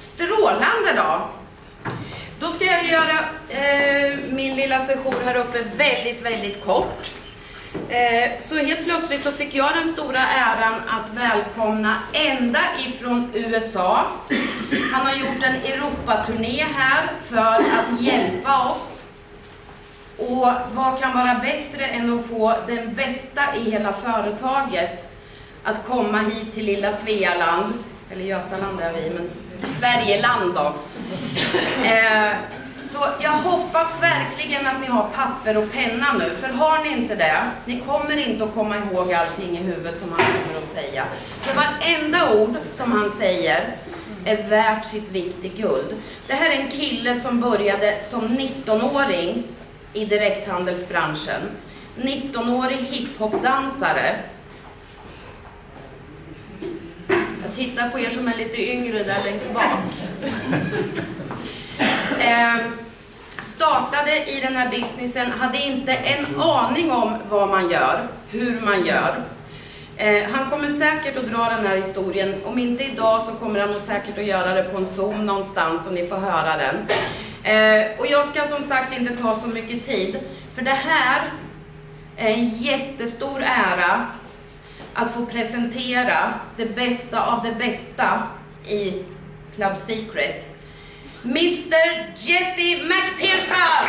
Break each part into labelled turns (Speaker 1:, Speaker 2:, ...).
Speaker 1: Strålande då! Då ska jag göra min lilla session här uppe väldigt kort. Så helt plötsligt så fick jag den stora äran att välkomna ända ifrån USA. Han har gjort en Europaturné här för att hjälpa oss. Och vad kan vara bättre än att få den bästa i hela företaget att komma hit till lilla Svealand, eller Götaland är vi, men Sverigeland då. Så jag hoppas verkligen att ni har papper och penna nu, för har ni inte det, ni kommer inte att komma ihåg allting i huvudet som han kommer att säga. För varenda ord som han säger är värt sitt vikt i guld. Det här är en kille som började som 19-åring i direkthandelsbranschen. 19-årig hiphopdansare. Jag tittar på er som är lite yngre där längst bak. Startade i den här businessen, hade inte en aning om vad man gör, hur man gör. Han kommer säkert att dra den här historien, om inte idag så kommer han nog säkert att göra det på en Zoom någonstans och ni får höra den. Och jag ska som sagt inte ta så mycket tid, för det här är en jättestor ära att få presentera det bästa av det bästa i Club Seacret. Mr. Jesse Macpherson!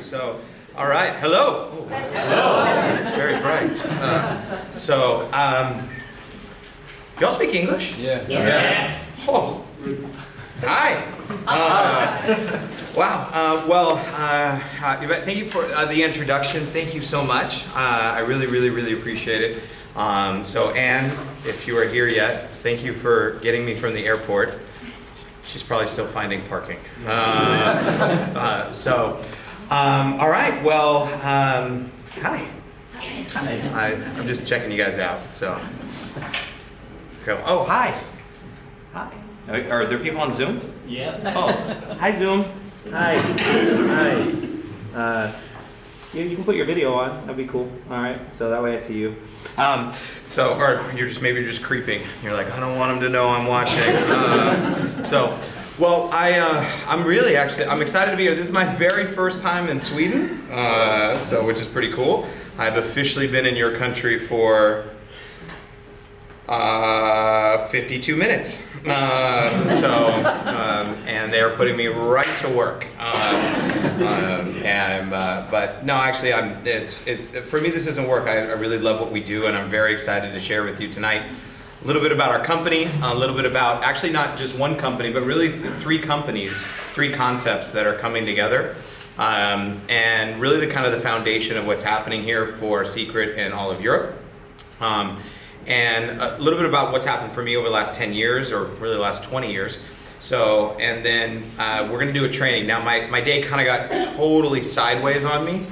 Speaker 2: So, all right, hello. Oh, hello. It's very bright. Y'all speak English?
Speaker 3: Yeah.
Speaker 2: Yeah. Oh, hi. Wow. Thank you for the introduction. Thank you so much. I really appreciate it. So, Anne, if you are here yet, thank you for getting me from the airport. She's probably still finding parking. All right, well, hi. I'm just checking you guys out, so. Cool. Oh, hi. Hi. Are there people on Zoom?
Speaker 3: Yes.
Speaker 2: Oh, hi Zoom. Hi. You can put your video on, that'd be cool. All right, so that way I see you. Or you're just creeping. You're like, I don't want them to know I'm watching. I'm excited to be here. This is my very first time in Sweden, which is pretty cool. I've officially been in your country for 52 minutes. And they're putting me right to work. But no, actually, for me this isn't work. I really love what we do, and I'm very excited to share with you tonight a little bit about our company, a little bit about, actually not just one company, but really three companies, three concepts that are coming together. And really the kind of the foundation of what's happening here for Seacret and all of Europe. And a little bit about what's happened for me over the last 10 years, or really the last 20 years. So, and then we're gonna do a training. Now my day kind of got totally sideways on me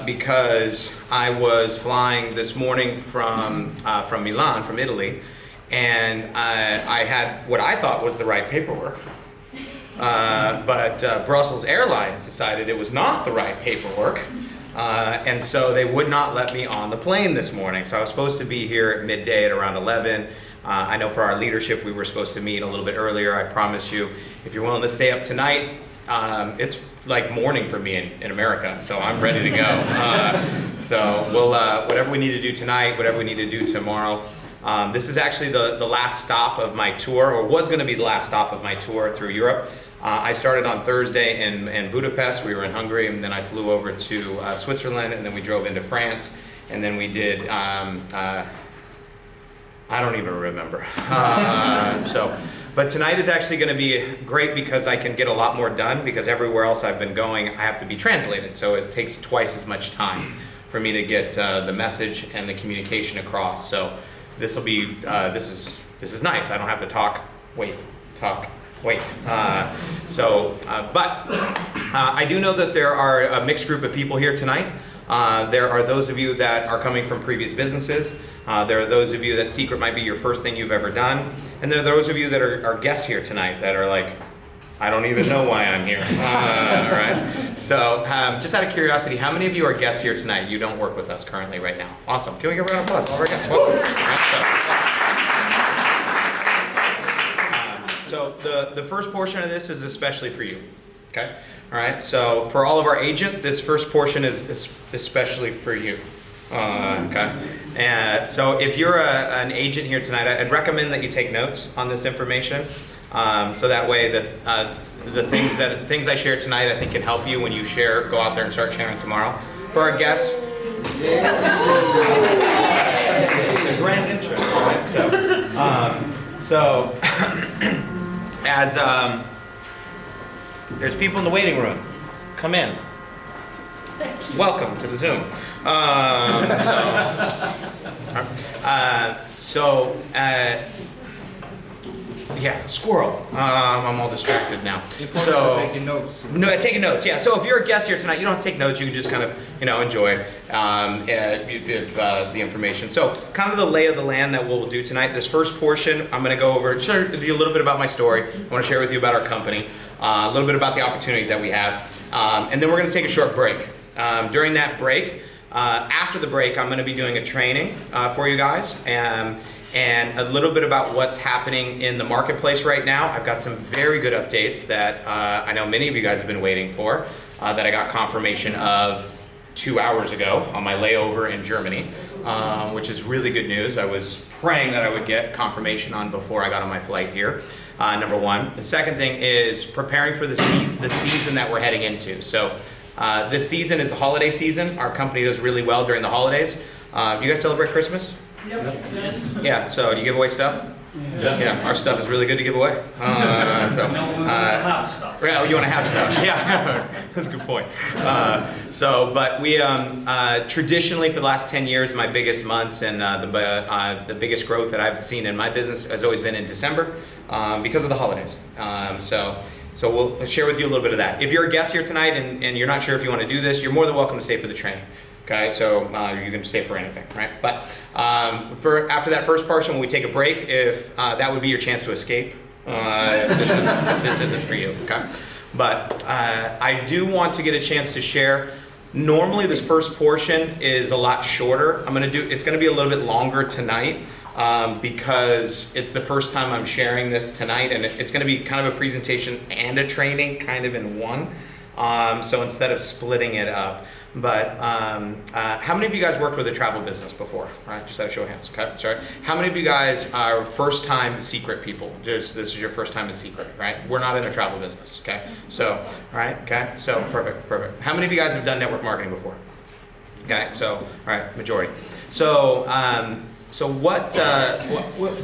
Speaker 2: because I was flying this morning from Milan, from Italy, and I had what I thought was the right paperwork. But Brussels Airlines decided it was not the right paperwork. And so they would not let me on the plane this morning. So I was supposed to be here at midday at around 11. I know for our leadership we were supposed to meet a little bit earlier. I promise you, if you're willing to stay up tonight, it's like morning for me in America, so I'm ready to go. So we'll, whatever we need to do tonight, whatever we need to do tomorrow. This is actually the last stop of my tour, or was going to be the last stop of my tour through Europe. I started on Thursday in Budapest. We were in Hungary, and then I flew over to Switzerland, and then we drove into France, and then we did, I don't even remember. But tonight is actually going to be great because I can get a lot more done, because everywhere else I've been going, I have to be translated, so it takes twice as much time for me to get the message and the communication across. So this will be, this is nice. I don't have to talk, wait. I do know that there are a mixed group of people here tonight. There are those of you that are coming from previous businesses. There are those of you that Seacret might be your first thing you've ever done. And there are those of you that are guests here tonight that are like, I don't even know why I'm here. Right? So just out of curiosity, how many of you are guests here tonight? You don't work with us currently right now. Awesome. Can we give a round of applause? All of our guests. So the first portion of this is especially for you. Okay? All right. So for all of our agent, this first portion is especially for you. Okay. And so if you're an agent here tonight, I'd recommend that you take notes on this information. So that way the things I share tonight I think can help you when you go out there and start sharing tomorrow. For our guests, the grand entrance, right? So as there's people in the waiting room, come in. Welcome to the Zoom. Yeah, squirrel. I'm all distracted now.
Speaker 3: Taking notes.
Speaker 2: No, taking notes. Yeah. So if you're a guest here tonight, you don't have to take notes. You can just kind of, enjoy the information. So kind of the lay of the land that we'll do tonight. This first portion, I'm going to go over, share with you a little bit about my story. I want to share with you about our company, a little bit about the opportunities that we have, and then we're going to take a short break. During that break, after the break, I'm going to be doing a training for you guys. And a little bit about what's happening in the marketplace right now. I've got some very good updates that I know many of you guys have been waiting for, that I got confirmation of 2 hours ago on my layover in Germany, which is really good news. I was praying that I would get confirmation on before I got on my flight here, number one. The second thing is preparing for the season that we're heading into. So this season is the holiday season. Our company does really well during the holidays. You guys celebrate Christmas?
Speaker 4: Yep. Yes.
Speaker 2: Yeah, so do you give away stuff? Yeah, our stuff is really good to give away.
Speaker 4: Have stuff.
Speaker 2: Yeah, you want to have stuff. Yeah, that's a good point. But we traditionally for the last 10 years, my biggest months and the biggest growth that I've seen in my business has always been in December because of the holidays. So we'll share with you a little bit of that. If you're a guest here tonight and you're not sure if you want to do this, you're more than welcome to stay for the training. Okay, so you can stay for anything, right? But after that first portion, when we take a break, if that would be your chance to escape, if this isn't for you, okay? But I do want to get a chance to share. Normally, this first portion is a lot shorter. It's gonna be a little bit longer tonight because it's the first time I'm sharing this tonight, and it's gonna be kind of a presentation and a training kind of in one. So instead of splitting it up. But how many of you guys worked with a travel business before? Right, just out of show of hands. Okay, sorry. How many of you guys are first-time Seacret people? This is your first time in Seacret, right? We're not in a travel business. Okay, so all right, okay, so perfect. How many of you guys have done network marketing before? Okay, so all right, majority. So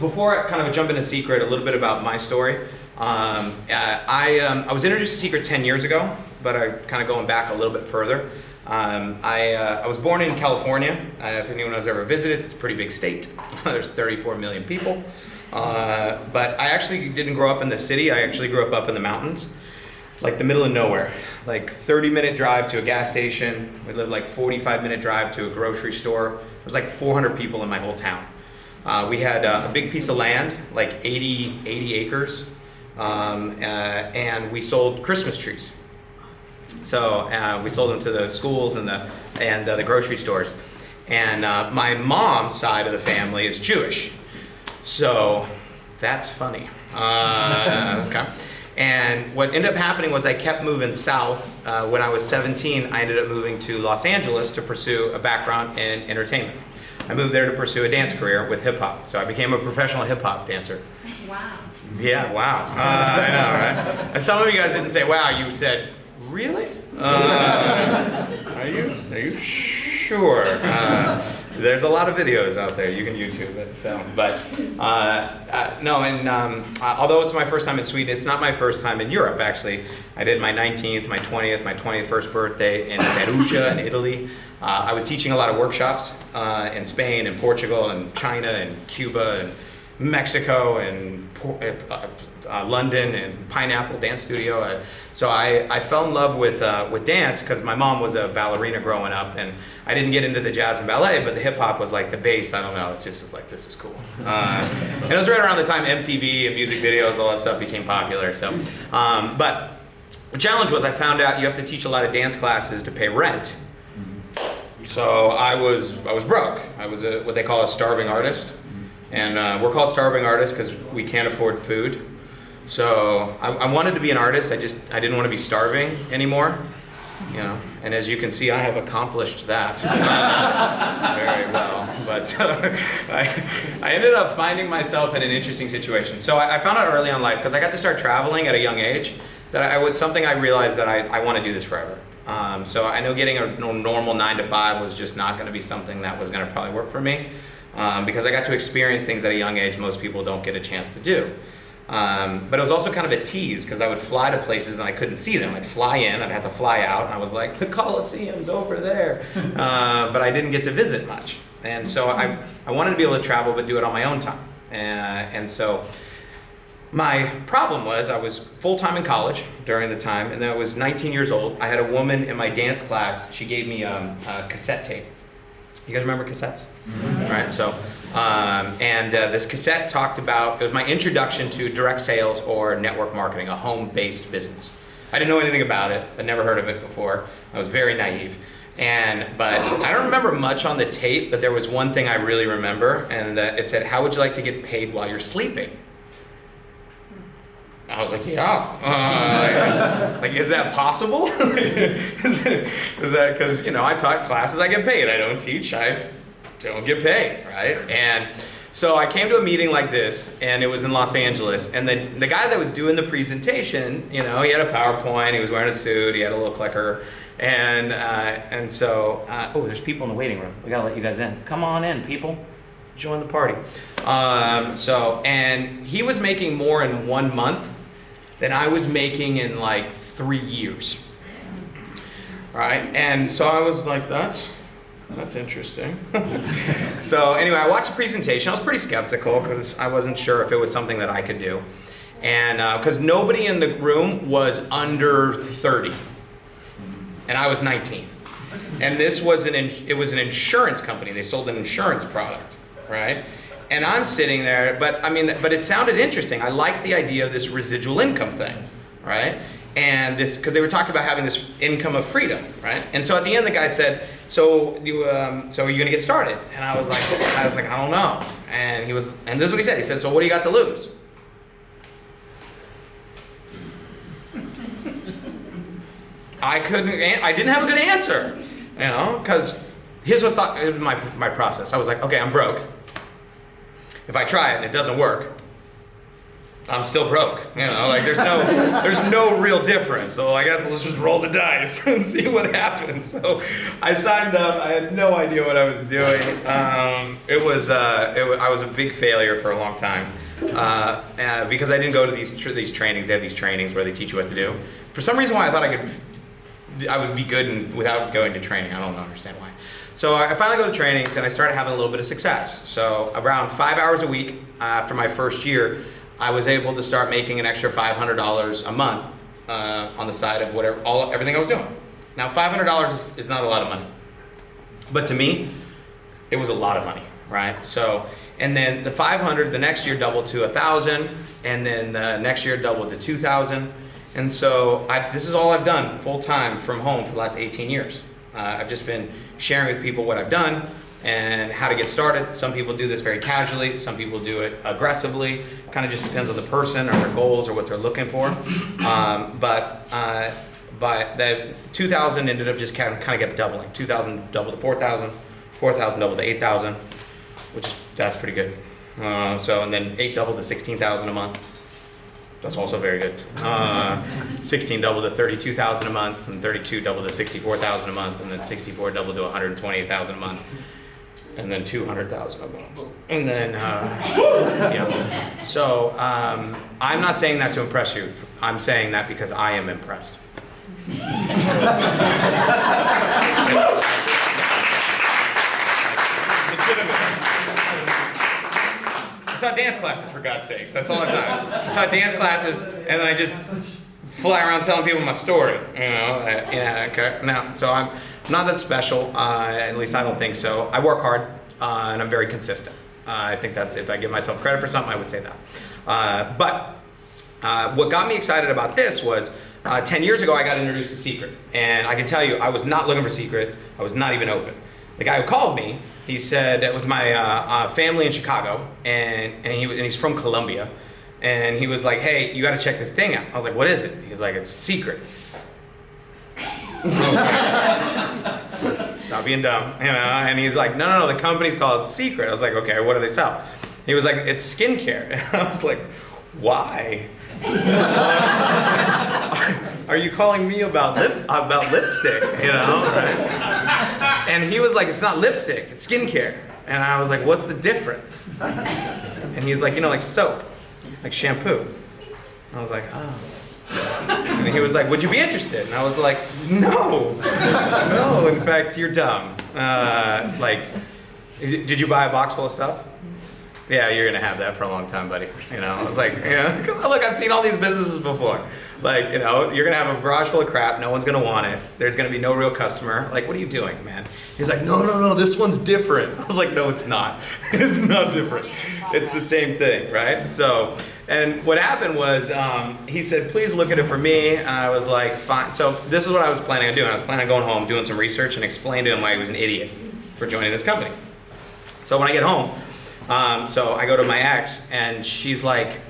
Speaker 2: before I kind of jump into Seacret, a little bit about my story. I was introduced to Seacret 10 years ago, but I kind of going back a little bit further. I was born in California. If anyone has ever visited, it's a pretty big state. There's 34 million people. But I actually didn't grow up in the city. I actually grew up in the mountains, like the middle of nowhere. Like 30-minute drive to a gas station. We lived like 45-minute drive to a grocery store. There was like 400 people in my whole town. We had a big piece of land, like 80 acres. And we sold Christmas trees. So we sold them to the schools and the grocery stores. And my mom's side of the family is Jewish, so that's funny. Okay. And what ended up happening was I kept moving south. When I was 17, I ended up moving to Los Angeles to pursue a background in entertainment. I moved there to pursue a dance career with hip hop. So I became a professional hip hop dancer.
Speaker 1: Wow.
Speaker 2: Yeah, wow. I know, right? And some of you guys didn't say wow, you said, really? Are you sure? There's a lot of videos out there. You can YouTube it. So, but no, and although it's my first time in Sweden, it's not my first time in Europe. Actually, I did my 19th, my 20th, my 21st birthday in Perugia in Italy. I was teaching a lot of workshops in Spain and Portugal and China and Cuba and Mexico and London and Pineapple Dance Studio. So I fell in love with dance because my mom was a ballerina growing up, and I didn't get into the jazz and ballet, but the hip hop was like the bass. I don't know, it just is like, this is cool. And it was right around the time MTV and music videos, all that stuff became popular. So, but The challenge was I found out you have to teach a lot of dance classes to pay rent. So I was broke. I was what they call a starving artist. And we're called starving artists because we can't afford food. So I wanted to be an artist. I didn't want to be starving anymore. You know, and as you can see, I have accomplished that very well. But I ended up finding myself in an interesting situation. So I found out early on in life, because I got to start traveling at a young age, that I realized that I want to do this forever. So I know getting a normal 9 to 5 was just not going to be something that was going to probably work for me, because I got to experience things at a young age most people don't get a chance to do. But it was also kind of a tease, because I would fly to places and I couldn't see them. I'd fly in, I'd have to fly out, and I was like, the Colosseum's over there. But I didn't get to visit much. And so I wanted to be able to travel, but do it on my own time. And so my problem was I was full-time in college during the time, and then I was 19 years old. I had a woman in my dance class. She gave me a cassette tape. You guys remember cassettes? Mm-hmm. Right, so, this cassette talked about, it was my introduction to direct sales or network marketing, a home-based business. I didn't know anything about it. I'd never heard of it before. I was very naive. But I don't remember much on the tape, but there was one thing I really remember, and it said, how would you like to get paid while you're sleeping? I was like, yeah. Is that possible? is that because, I taught classes, I get paid. I don't teach, I don't get paid, right? And so I came to a meeting like this, and it was in Los Angeles, and the guy that was doing the presentation, he had a PowerPoint, he was wearing a suit, he had a little clicker, and so, there's people in the waiting room. We gotta let you guys in. Come on in, people. Join the party. And he was making more in 1 month than I was making in like 3 years, right? And so I was like, that's interesting. So anyway, I watched the presentation. I was pretty skeptical because I wasn't sure if it was something that I could do. And because nobody in the room was under 30, and I was 19. And this was an insurance company. They sold an insurance product, right? And I'm sitting there, but it sounded interesting. I liked the idea of this residual income thing, right? And this, because they were talking about having this income of freedom, right? And so at the end, the guy said, so are you gonna get started? And I was like, I don't know. And this is what he said. He said, so what do you got to lose? I didn't have a good answer, because here's what my process. I was like, okay, I'm broke. If I try it and it doesn't work, I'm still broke. There's no real difference. So I guess let's just roll the dice and see what happens. So I signed up. I had no idea what I was doing. I was a big failure for a long time because I didn't go to these trainings. They have these trainings where they teach you what to do. For some reason, why I thought I would be good without going to training. I don't understand why. So I finally go to trainings and I started having a little bit of success. So around 5 hours a week after my first year, I was able to start making an extra $500 a month on the side of everything I was doing. Now $500 is not a lot of money, but to me, it was a lot of money, right? So, and then the 500 the next year doubled to 1,000, and then the next year doubled to 2,000. And so this is all I've done full time from home for the last 18 years. I've just been sharing with people what I've done and how to get started. Some people do this very casually. Some people do it aggressively. Kind of just depends on the person or their goals or what they're looking for. But the 2,000 ended up just kind of kept doubling. 2,000 doubled to 4,000, 4,000 doubled to 8,000, that's pretty good. And then 8 doubled to 16,000 a month. That's also very good. 16 doubled to 32,000 a month, and 32 doubled to 64,000 a month, and then 64 doubled to 128,000 a month, and then 200,000 a month. And then, yeah. So I'm not saying that to impress you. I'm saying that because I am impressed. I taught dance classes, for God's sakes. That's all I've done. I taught dance classes, and then I just fly around telling people my story. So I'm not that special. At least I don't think so. I work hard, and I'm very consistent. I think that's, if I give myself credit for something, I would say that. But what got me excited about this was 10 years ago, I got introduced to Seacret. And I can tell you, I was not looking for Seacret. I was not even open. The guy who called me, he said it was my family in Chicago, and he's from Colombia. And he was like, hey, you got to check this thing out. I was like, what is it? He's like, it's Seacret. Stop being dumb, you know? And he's like, no, the company's called Seacret. I was like, okay, what do they sell? He was like, it's skincare. And I was like, why? Are you calling me about lipstick, you know? Right? And he was like, it's not lipstick, it's skincare. And I was like, what's the difference? And he's like, you know, like soap, like shampoo. I was like, oh. And he was like, would you be interested? And I was like, no, in fact, you're dumb. Like, did you buy a box full of stuff? Yeah, you're gonna have that for a long time, buddy. You know, I was like, yeah, look, I've seen all these businesses before. Like, you know, you're gonna have a garage full of crap, no one's gonna want it. There's gonna be no real customer. Like, what are you doing, man? He's like, no, this one's different. I was like, no, it's not. It's not different. It's the same thing, right? So, and what happened was, he said, please look at it for me. And I was like, fine. So this is what I was planning on doing. I was planning on going home, doing some research, and explain to him why he was an idiot for joining this company. So when I get home, so I go to my ex, and she's like,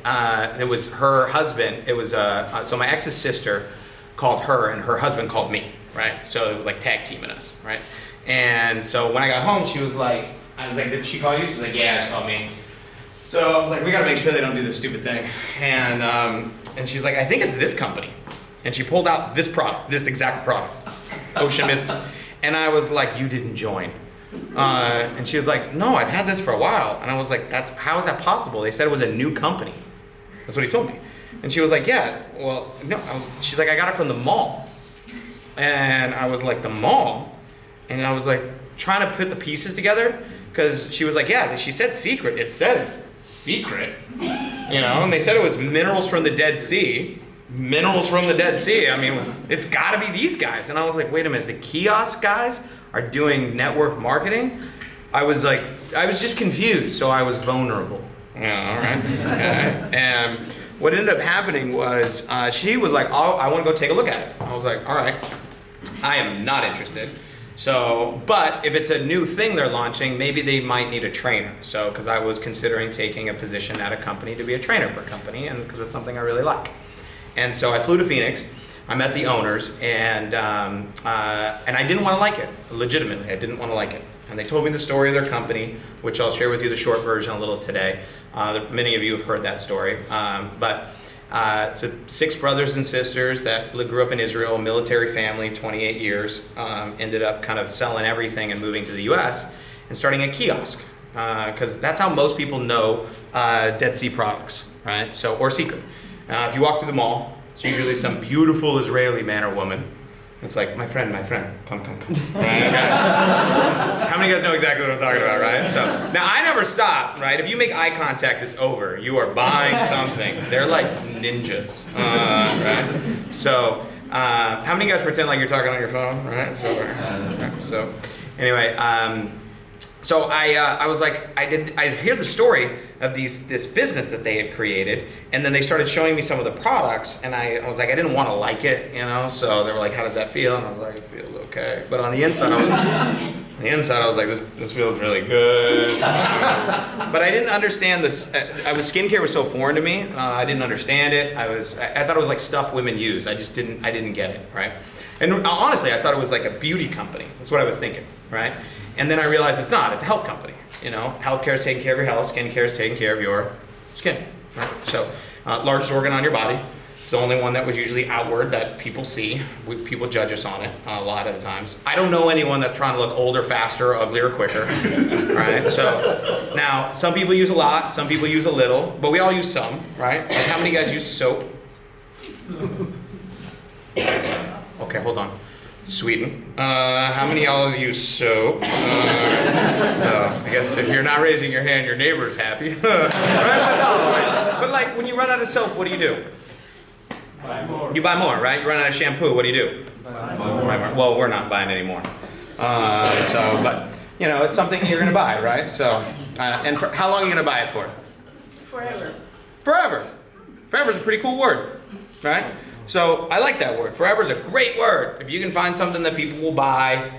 Speaker 2: it was her husband. It was so my ex's sister called her, and her husband called me, right? So it was like tag teaming us, right? And so when I got home, she was like, I was like, did she call you? She was like, yeah, she called me. So I was like, we gotta make sure they don't do this stupid thing. And she's like, I think it's this company. And she pulled out this product, this exact product, Ocean Mist. And I was like, you didn't join. And she was like, no, I've had this for a while. And I was like, how is that possible? They said it was a new company. That's what he told me. And she was like, yeah, well, no. She's like, I got it from the mall. And I was like, the mall? And I was like, trying to put the pieces together, because she was like, yeah, she said Seacret. It says Seacret. You know, and they said it was minerals from the Dead Sea. Minerals from the Dead Sea. I mean, it's gotta be these guys. And I was like, wait a minute, the kiosk guys are doing network marketing? I was just confused, so I was vulnerable. Yeah, all right. Okay. And what ended up happening was she was like, oh, I want to go take a look at it. I was like, all right, I am not interested. So, but if it's a new thing they're launching, maybe they might need a trainer. So, because I was considering taking a position at a company to be a trainer for a company, and because it's something I really like. And so I flew to Phoenix. I met the owners, and I didn't want to like it. Legitimately, I didn't want to like it. And they told me the story of their company, which I'll share with you the short version a little today. Many of you have heard that story. It's 6 brothers and sisters that grew up in Israel, military family, 28 years, ended up kind of selling everything and moving to the US and starting a kiosk. Because that's how most people know Dead Sea products, right? So, or Seacret. If you walk through the mall, it's usually some beautiful Israeli man or woman. It's like, my friend, come. Right? Okay. How many of you guys know exactly what I'm talking about, right? So, now I never stop, right? If you make eye contact, it's over. You are buying something. They're like ninjas, right? So, how many of you guys pretend like you're talking on your phone, right? So anyway, so I was like, I hear the story of this business that they had created, and then they started showing me some of the products, and I was like, I didn't want to like it, you know. So they were like, how does that feel? And I was like, it feels okay. But on the inside, I was like, this feels really good. But I didn't understand this. Skincare was so foreign to me. I didn't understand it. I thought it was like stuff women use. I didn't get it, right? And honestly, I thought it was like a beauty company. That's what I was thinking, right? And then I realized it's not. It's a health company. You know, healthcare is taking care of your health. Skincare is taking care of your skin. Right? So, largest organ on your body. It's the only one that was usually outward that people see. People judge us on it a lot of the times. I don't know anyone that's trying to look older, faster, uglier, or quicker. Right? So, now, some people use a lot. Some people use a little. But we all use some, right? Like, how many guys use soap? Okay, hold on. Sweden. How many of y'all use soap? So I guess if you're not raising your hand, your neighbor's happy. Right? But like when you run out of soap, what do?
Speaker 4: Buy more.
Speaker 2: You buy more, right? You run out of shampoo, what do?
Speaker 4: Buy more.
Speaker 2: Well, we're not buying anymore. But you know, it's something you're gonna buy, right? So, and for, how long are you gonna buy it for?
Speaker 1: Forever.
Speaker 2: Forever. Forever is a pretty cool word, right? So I like that word. Forever is a great word. If you can find something that people will buy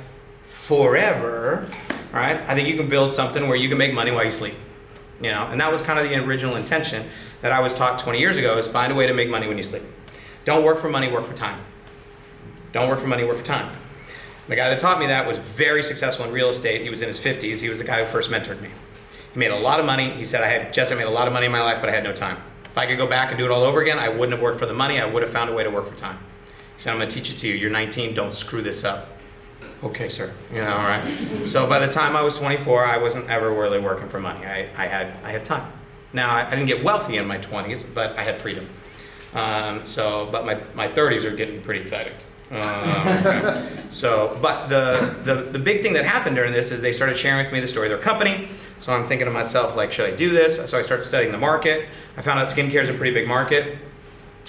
Speaker 2: forever, right? I think you can build something where you can make money while you sleep. You know, and that was kind of the original intention that I was taught 20 years ago, is find a way to make money when you sleep. Don't work for money, work for time. Don't work for money, work for time. The guy that taught me that was very successful in real estate. He was in his 50s. He was the guy who first mentored me. He made a lot of money. He said, Jess, I made a lot of money in my life, but I had no time. If I could go back and do it all over again, I wouldn't have worked for the money. I would have found a way to work for time. He said, I'm gonna teach it to you. You're 19, don't screw this up. Okay, sir. You know, all right. So by the time I was 24, I wasn't ever really working for money. I had time. Now, I didn't get wealthy in my 20s, but I had freedom. But my 30s are getting pretty exciting. But the big thing that happened during this is they started sharing with me the story of their company. So I'm thinking to myself, like, should I do this? So I started studying the market. I found out skincare is a pretty big market.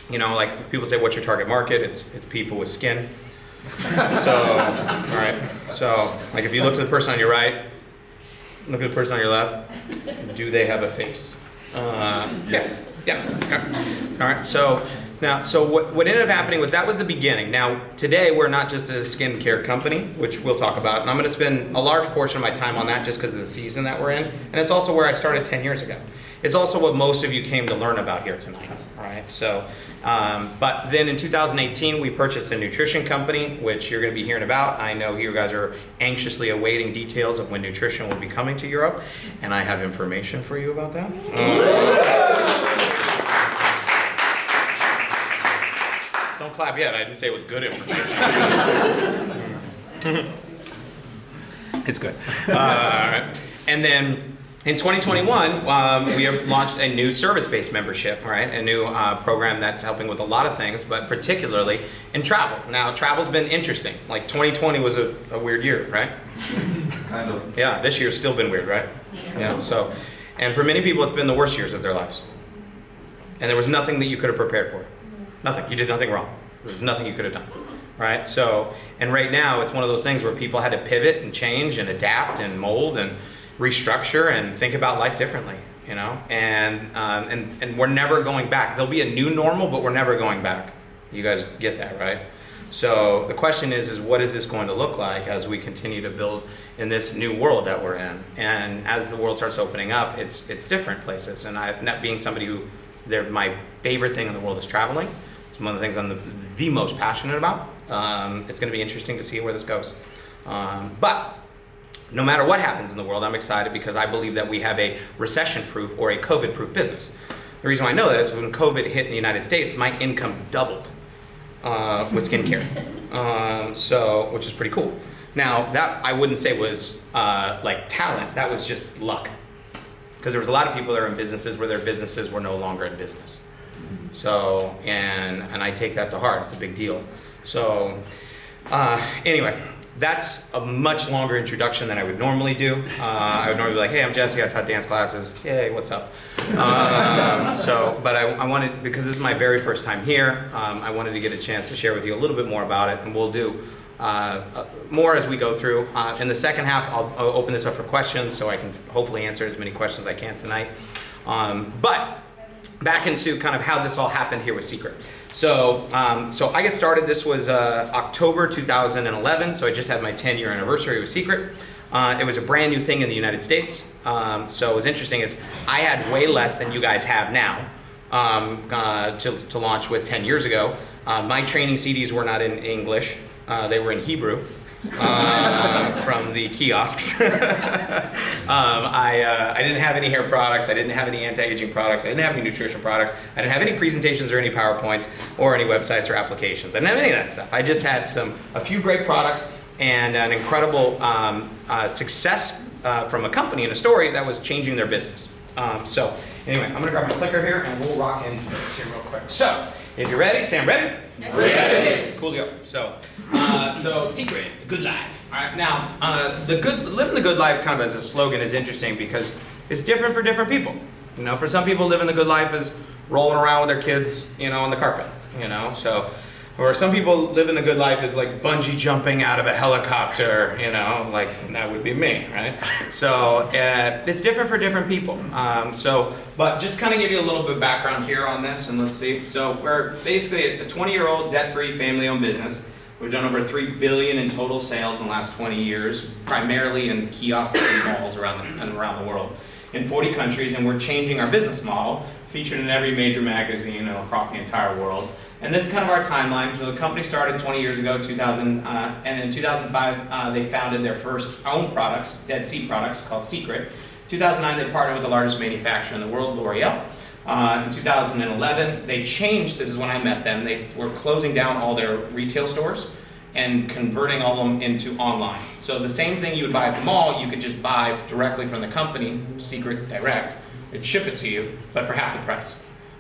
Speaker 2: You know, like people say, what's your target market? It's people with skin. So, all right. So, like, if you look to the person on your right, look at the person on your left, do they have a face? Yes. Yeah. Okay. All right. So what ended up happening was that was the beginning. Now, today we're not just a skincare company, which we'll talk about, and I'm going to spend a large portion of my time on that just because of the season that we're in, and it's also where I started 10 years ago. It's also what most of you came to learn about here tonight. All right. So, but then in 2018 we purchased a nutrition company, which you're going to be hearing about. I know you guys are anxiously awaiting details of when nutrition will be coming to Europe, and I have information for you about that. Don't clap yet. I didn't say it was good information. It's good. All right. And then in 2021, we have launched a new service-based membership, right? A new program that's helping with a lot of things, but particularly in travel. Now, travel's been interesting. Like 2020 was a weird year, right?
Speaker 4: Kind of.
Speaker 2: Yeah, this year's still been weird, right? Yeah. So, and for many people, it's been the worst years of their lives. And there was nothing that you could have prepared for. Nothing. You did nothing wrong. There's nothing you could have done, right? So, and right now, it's one of those things where people had to pivot and change and adapt and mold and restructure and think about life differently, you know? And we're never going back. There'll be a new normal, but we're never going back. You guys get that, right? So the question is what is this going to look like as we continue to build in this new world that we're in? And as the world starts opening up, it's different places. And not being somebody who, my favorite thing in the world is traveling. It's one of the things I'm the most passionate about. It's going to be interesting to see where this goes. But no matter what happens in the world, I'm excited because I believe that we have a recession-proof or a COVID-proof business. The reason why I know that is when COVID hit in the United States, my income doubled with skincare, which is pretty cool. Now, that I wouldn't say was like talent, that was just luck. Because there was a lot of people that are in businesses where their businesses were no longer in business. So, and I take that to heart. It's a big deal. So, anyway, that's a much longer introduction than I would normally do. I would normally be like, hey, I'm Jesse, I taught dance classes. Yay, what's up? But I wanted, because this is my very first time here, I wanted to get a chance to share with you a little bit more about it, and we'll do more as we go through. In the second half, I'll open this up for questions so I can hopefully answer as many questions as I can tonight. But back into kind of how this all happened here with Seacret. So I get started, this was October 2011, so I just had my 10-year anniversary with Seacret. It was a brand new thing in the United States. So what was interesting is I had way less than you guys have now to launch with 10 years ago. My training CDs were not in English, they were in Hebrew. From the kiosks. I didn't have any hair products, I didn't have any anti-aging products, I didn't have any nutrition products, I didn't have any presentations or any PowerPoints or any websites or applications. I didn't have any of that stuff. I just had a few great products and an incredible success from a company and a story that was changing their business. So anyway, I'm gonna grab my clicker here and we'll rock into this here real quick. So, if you're ready, say I'm ready.
Speaker 4: Ready.
Speaker 2: Coolio. So Seacret, the good life. All right. Now, living the good life, kind of as a slogan, is interesting because it's different for different people. You know, for some people, living the good life is rolling around with their kids, you know, on the carpet. You know, so Or some people living a good life is like bungee jumping out of a helicopter, you know, like that would be me, right? So it's different for different people. But just kind of give you a little bit of background here on this, and let's see. So we're basically a 20-year-old debt-free family-owned business. We've done over $3 billion in total sales in the last 20 years, primarily in kiosks and malls around the world, in 40 countries, and we're changing our business model, featured in every major magazine and across the entire world. And this is kind of our timeline. So the company started 20 years ago, 2000, and in 2005 they founded their first own products, Dead Sea products, called Seacret. 2009 they partnered with the largest manufacturer in the world, L'Oreal. In 2011 they changed, this is when I met them, they were closing down all their retail stores and converting all of them into online. So the same thing you would buy at the mall, you could just buy directly from the company, Seacret Direct, and ship it to you, but for half the price.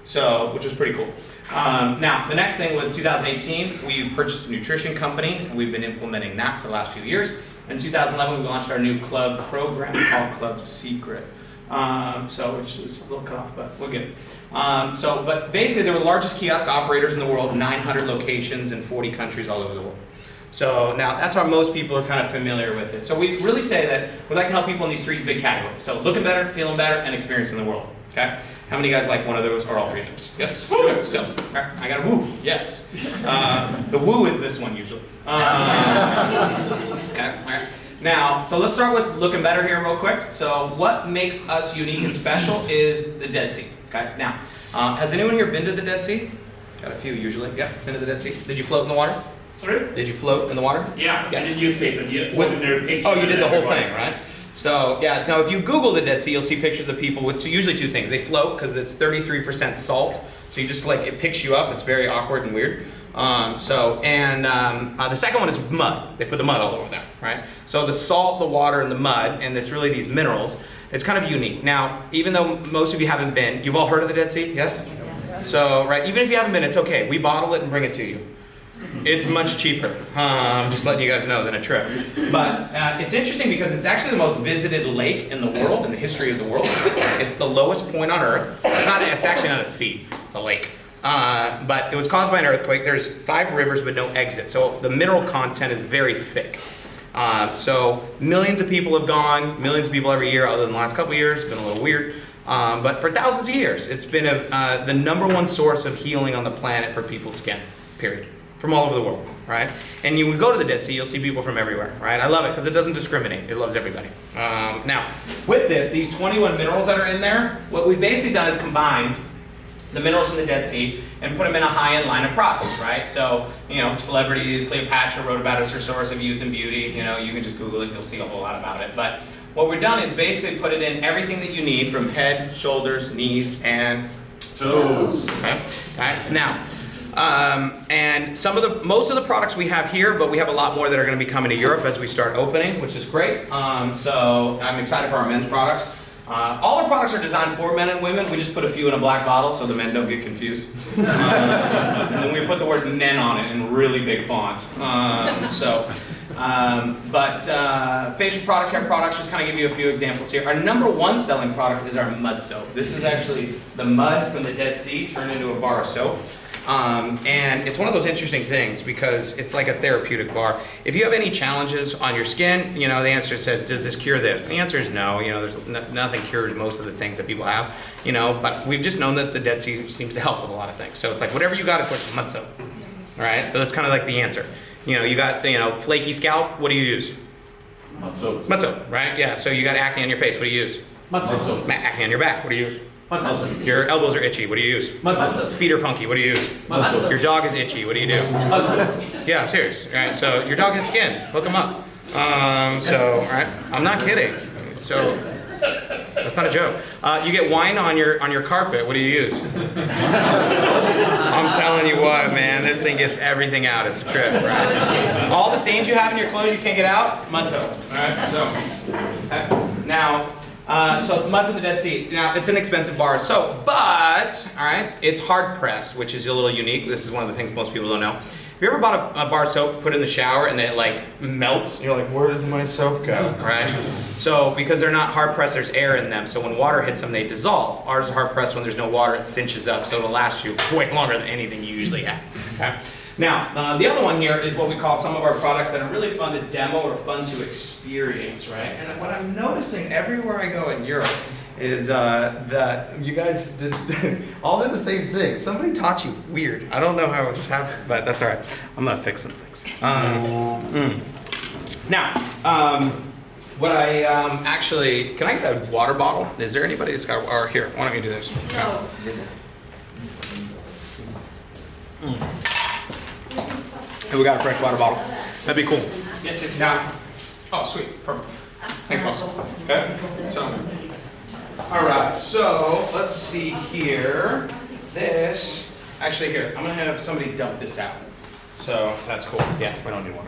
Speaker 2: So, which was pretty cool. Now, the next thing was 2018, we purchased a nutrition company, and we've been implementing that for the last few years. In 2011, we launched our new club program called Club Seacret. Which is a little cut off, but we'll get it. But basically, they were the largest kiosk operators in the world, 900 locations in 40 countries all over the world. So now that's how most people are kind of familiar with it. So we really say that we like to help people in these three big categories. So looking better, feeling better, and experiencing the world. Okay? How many guys like one of those or all three of those? Yes? Good. So, all right, I got a woo. Yes. The woo is this one usually. Okay, all right. Now, so let's start with looking better here real quick. So what makes us unique and special is the Dead Sea. Okay? Now, has anyone here been to the Dead Sea? Got a few usually. Yep, been to the Dead Sea. Did you float in the water?
Speaker 5: Sorry?
Speaker 2: Did you float in the water?
Speaker 5: Yeah,
Speaker 2: Yeah.
Speaker 5: I did newspaper.
Speaker 2: Oh, you did the whole thing, right? So yeah, now if you Google the Dead Sea, you'll see pictures of people with usually two things. They float because it's 33% salt, so you just like, it picks you up. It's very awkward and weird. The second one is mud. They put the mud all over there, right? So the salt, the water, and the mud, and it's really these minerals. It's kind of unique. Now, even though most of you haven't been, you've all heard of the Dead Sea, yes? Yes. So, right, even if you haven't been, it's okay. We bottle it and bring it to you. It's much cheaper, just letting you guys know, than a trip. But it's interesting because it's actually the most visited lake in the world, in the history of the world. It's the lowest point on Earth. It's actually not a sea, it's a lake. But it was caused by an earthquake. There's 5 rivers but no exit, so the mineral content is very thick. So millions of people have gone, millions of people every year, other than the last couple of years. It's been a little weird. But for thousands of years, it's been the #1 source of healing on the planet for people's skin, period. From all over the world, right? And you would go to the Dead Sea, you'll see people from everywhere, right? I love it because it doesn't discriminate. It loves everybody. Now, with this, these 21 minerals that are in there, what we've basically done is combined the minerals in the Dead Sea and put them in a high-end line of products, right? So, you know, celebrities, Cleopatra wrote about it as her source of youth and beauty. You know, you can just Google it and you'll see a whole lot about it. But what we've done is basically put it in everything that you need from head, shoulders, knees, and toes. Okay? All right? Now, and most of the products we have here, but we have a lot more that are going to be coming to Europe as we start opening, which is great. So I'm excited for our men's products. All our products are designed for men and women. We just put a few in a black bottle so the men don't get confused. And then we put the word men on it in really big font. Facial products, hair products, just kind of give you a few examples here. Our #1 selling product is our mud soap. This is actually the mud from the Dead Sea turned into a bar of soap. And it's one of those interesting things because it's like a therapeutic bar. If you have any challenges on your skin, you know, the answer says, does this cure this? The answer is no. You know, there's nothing cures most of the things that people have, you know, but we've just known that the Dead Sea seems to help with a lot of things. So it's like whatever you got, it's like mud soap. All right, so that's kind of like the answer. You know, you got, you know, flaky scalp, what do you use?
Speaker 4: Mud soap.
Speaker 2: Mud soap, right? Yeah, so you got acne on your face, what do you use?
Speaker 3: Mud soap.
Speaker 2: Acne on your back, what do you use?
Speaker 3: Mud soap.
Speaker 2: Your elbows are itchy, what do you use?
Speaker 3: Mud soap.
Speaker 2: Feet are funky, what do you use?
Speaker 3: Mud soap.
Speaker 2: Your dog is itchy, what do you do?
Speaker 3: Mud soap.
Speaker 2: Yeah, I'm serious, right? So your dog has skin, hook him up. All right, I'm not kidding. So that's not a joke. You get wine on your carpet, what do you use? I'm telling you what, man, this thing gets everything out. It's a trip, right? All the stains you have in your clothes you can't get out, mud soap. All right, so mud from the Dead Sea. Now, it's an expensive bar of soap, but, all right, it's hard pressed, which is a little unique. This is one of the things most people don't know. Have you ever bought a bar of soap, put it in the shower, and then it like melts? You're like, where did my soap go, right? So, because they're not hard pressed, there's air in them, so when water hits them, they dissolve. Ours is hard pressed when there's no water, it cinches up, so it'll last you way longer than anything you usually have. Okay? Now, the other one here is what we call some of our products that are really fun to demo or fun to experience, right? And what I'm noticing everywhere I go in Europe is that you guys all did the same thing. Somebody taught you weird. I don't know how it just happened, but that's all right. I'm gonna fix some things. Now, what I actually, can I get a water bottle? Is there anybody that's got, or here, why don't you do this?
Speaker 1: No.
Speaker 2: And we got a fresh water bottle. That'd be cool. Yes, it's now. Oh, sweet, perfect. Thanks, boss. Okay, so, all right, so let's see here. This, actually here, I'm gonna have somebody dump this out. So that's cool. Yeah, we don't do one.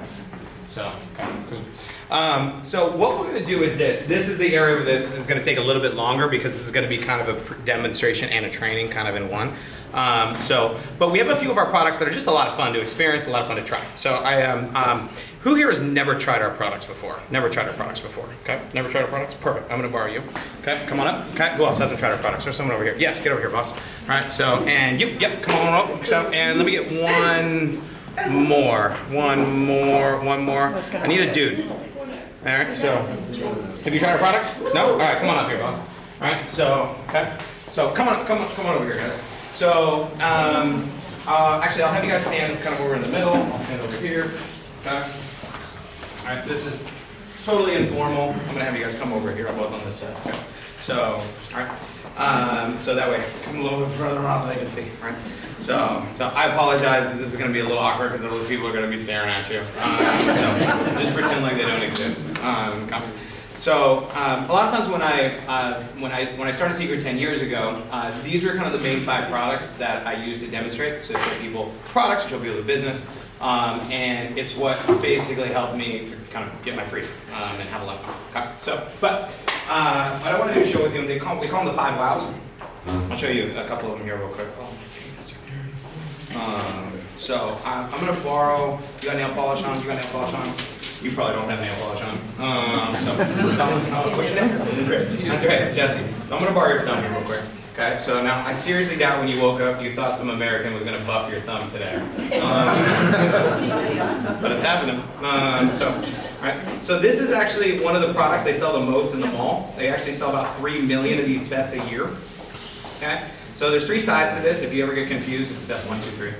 Speaker 2: So, okay, cool. So what we're gonna do is this. This is the area that's gonna take a little bit longer because this is gonna be kind of a demonstration and a training kind of in one. But we have a few of our products that are just a lot of fun to experience, a lot of fun to try. So who here has never tried our products before? Never tried our products before, okay? Never tried our products? Perfect, I'm gonna borrow you. Okay, come on up. Okay, who else hasn't tried our products? There's someone over here. Yes, get over here, boss. All right, so, and you, yep, come on up. So, and let me get one more. I need a dude. All right, so, have you tried our products? No? All right, come on up here, boss. All right, so, okay. So come on over here, guys. So, actually, I'll have you guys stand kind of over in the middle. I'll stand over here. Okay. All right, this is totally informal. I'm gonna have you guys come over here. I'm both on this side. Okay. So, all right. So that way, come a little bit further around so they can see. All right. So I apologize that this is gonna be a little awkward because other people are gonna be staring at you. So just pretend like they don't exist. So a lot of times when I started Seacret 10 years ago, these were kind of the main 5 products that I used to demonstrate, so show people products, show people the business, and it's what basically helped me to kind of get my freedom and have a lot of fun. Okay? So, but what I want to do is share with you, we call them the 5 wows. I'll show you a couple of them here real quick. So I'm going to borrow, you got nail polish on? You got nail polish on? You probably don't have nail polish on. What's your name? Andreas, Jesse. So I'm going to borrow your thumb here real quick. Okay, so now I seriously doubt when you woke up you thought some American was going to buff your thumb today. But it's happening. So this is actually one of the products they sell the most in the mall. They actually sell about 3 million of these sets a year. Okay, so there's 3 sides to this. If you ever get confused, it's step 1, 2, 3.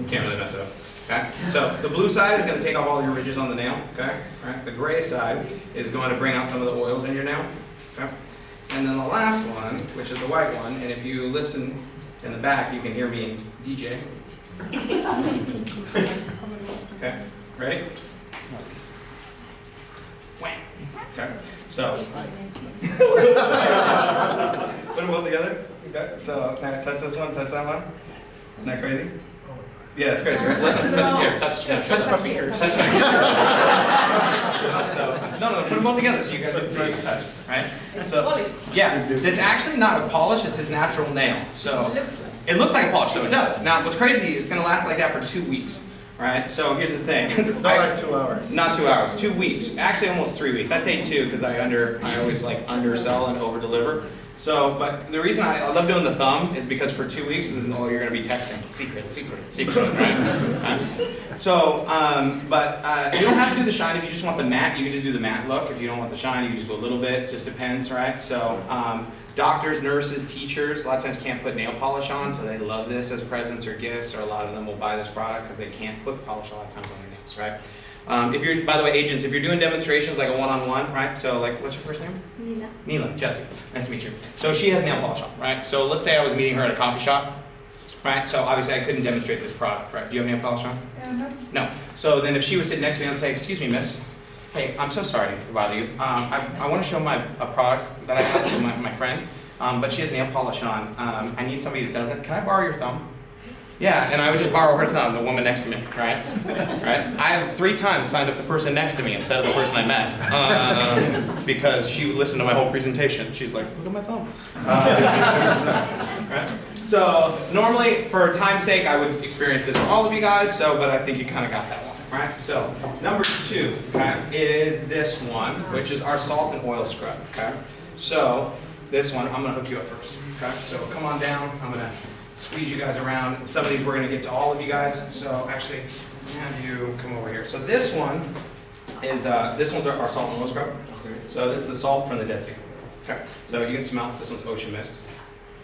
Speaker 2: Can't really mess it up. Okay, so the blue side is going to take off all your ridges on the nail. Okay, all right. The gray side is going to bring out some of the oils in your nail. Okay, and then the last one, which is the white one, and if you listen in the back, you can hear me DJ. Okay, ready? Wham. Okay, so put them both together. Okay, so can I touch this one, touch that one? Isn't that crazy? Yeah, it's crazy, right? Touch my fingers. Touch my fingers. So, no, put them both together so you guys can see the touch, right? So, yeah, it's actually not a polish, it's his natural nail. So, it looks like a polish, so it does. Now, what's crazy, it's going to last like that for 2 weeks. Right, so here's the thing.
Speaker 3: Not like 2 hours.
Speaker 2: Not 2 hours, 2 weeks. Actually, almost 3 weeks. I say 2 because I always like undersell and over deliver. So, but the reason I love doing the thumb is because for 2 weeks, this is all you're going to be texting. Secret, right? So, but you don't have to do the shine if you just want the matte. You can just do the matte look. If you don't want the shine, you can just do a little bit. Just depends, right? So, doctors, nurses, teachers, a lot of times can't put nail polish on, so they love this as presents or gifts, or a lot of them will buy this product because they can't put polish a lot of times on their nails, right? If you're, by the way, agents, if you're doing demonstrations like a one-on-one, right? So like, what's your first name?
Speaker 5: Nina.
Speaker 2: Nila, Jesse, nice to meet you. So she has nail polish on, right? So let's say I was meeting her at a coffee shop, right? So obviously I couldn't demonstrate this product, right? Do you have nail polish on? No. So then if she was sitting next to me, I'd say, excuse me, miss. Hey, I'm so sorry to bother you. I want to show a product that I have to my friend, but she has nail polish on. I need somebody that doesn't. Can I borrow your thumb? Yeah, and I would just borrow her thumb, the woman next to me, right? Right? I have 3 times signed up the person next to me instead of the person I met, because she would listen to my whole presentation. She's like, look at my thumb. Right? So normally, for time's sake, I would experience this for all of you guys. So, but I think you kind of got that one. Right, so number 2, okay, is this one, which is our salt and oil scrub. Okay, so this one, I'm gonna hook you up first. Okay, so come on down. I'm gonna squeeze you guys around. Some of these we're gonna get to all of you guys. So actually, have you come over here. So this one is, this one's our salt and oil scrub.
Speaker 3: Okay.
Speaker 2: So that's the salt from the Dead Sea. Okay. So you can smell, this one's ocean mist.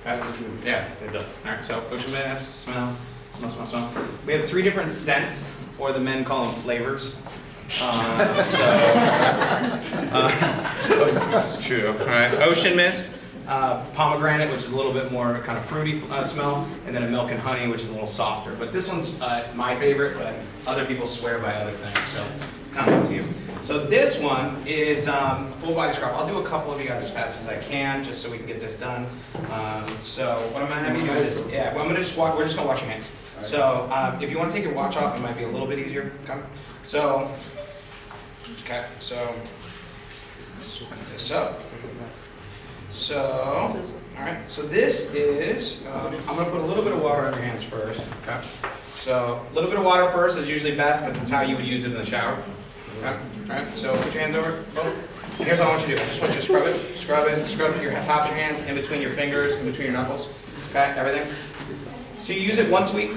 Speaker 2: Okay. Yeah, it does. All right, so ocean mist, smell. We have 3 different scents, or the men call them flavors. It's true. All right, ocean mist, pomegranate, which is a little bit more kind of fruity smell, and then a milk and honey, which is a little softer. But this one's my favorite, but other people swear by other things, so it's kind of up to you. So this one is full body scrub. I'll do a couple of you guys as fast as I can, just so we can get this done. So what I'm gonna have you do is, well, I'm gonna just we're just gonna wash your hands. So if you want to take your watch off, it might be a little bit easier. Okay. So, sweep this up. So, all right. So this is, I'm gonna put a little bit of water on your hands first. Okay. So a little bit of water first is usually best because it's how you would use it in the shower. Okay. All right. So put your hands over. Boom. And here's what I want you to do. I just want you to scrub your top of your hands, in between your fingers, in between your knuckles. Okay. Everything. So you use it once a week,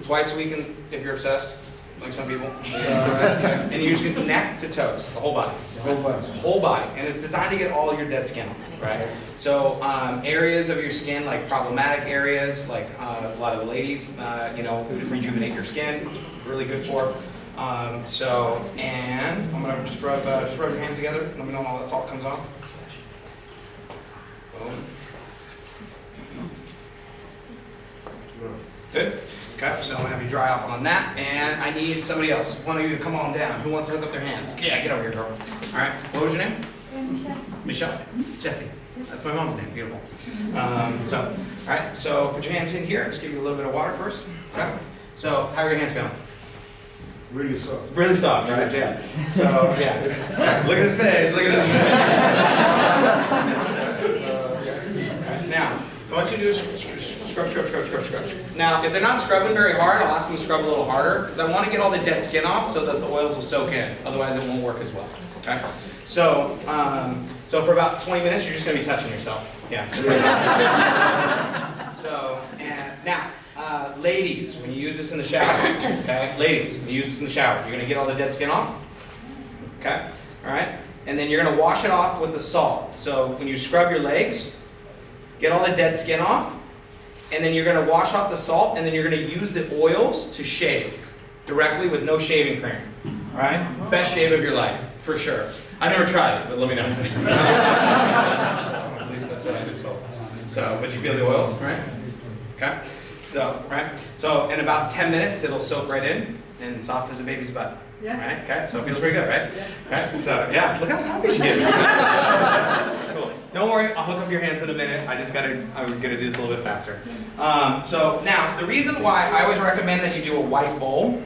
Speaker 2: twice a week, if you're obsessed, like some people. And you use it neck to toes, the whole body.
Speaker 3: The whole body.
Speaker 2: Whole body, and it's designed to get all your dead skin off, right? So areas of your skin, like problematic areas, like a lot of the ladies, rejuvenate your skin. It's really good for. And I'm gonna just rub your hands together. Let me know when all that salt comes off. Boom. Good. Okay, so I'm gonna have you dry off on that, and I need somebody else. One of you to come on down. Who wants to hook up their hands? Yeah, get over here, girl. All right. What was your name?
Speaker 5: Michelle.
Speaker 2: Michelle. Jesse. That's my mom's name. Beautiful. All right. So put your hands in here. Just give you a little bit of water first. Okay. So how are your hands feeling?
Speaker 3: Really soft.
Speaker 2: Really soft, right? Yeah. So yeah. Look at his face. Look at his face. All right. Now. What I want you to do is scrub. Now, if they're not scrubbing very hard, I'll ask them to scrub a little harder, because I want to get all the dead skin off so that the oils will soak in. Otherwise, it won't work as well. Okay? So, for about 20 minutes, you're just going to be touching yourself. Yeah. Just like that. So, and now, ladies, when you use this in the shower, okay? Ladies, when you use this in the shower, you're going to get all the dead skin off. Okay? All right? And then you're going to wash it off with the salt. So, when you scrub your legs, get all the dead skin off, and then you're going to wash off the salt, and then you're going to use the oils to shave directly with no shaving cream. All right? Best shave of your life, for sure. I never tried it, but let me know. At least that's what I've been told. So, but you feel the oils, right? Okay. So, right. So, in about 10 minutes, it'll soak right in, and soft as a baby's butt. Yeah. Right? Okay. So it feels pretty good, right? Yeah. Okay. So yeah, look how happy she is. Cool. Don't worry, I'll hook up your hands in a minute. I'm gonna do this a little bit faster. So now, the reason why I always recommend that you do a white bowl,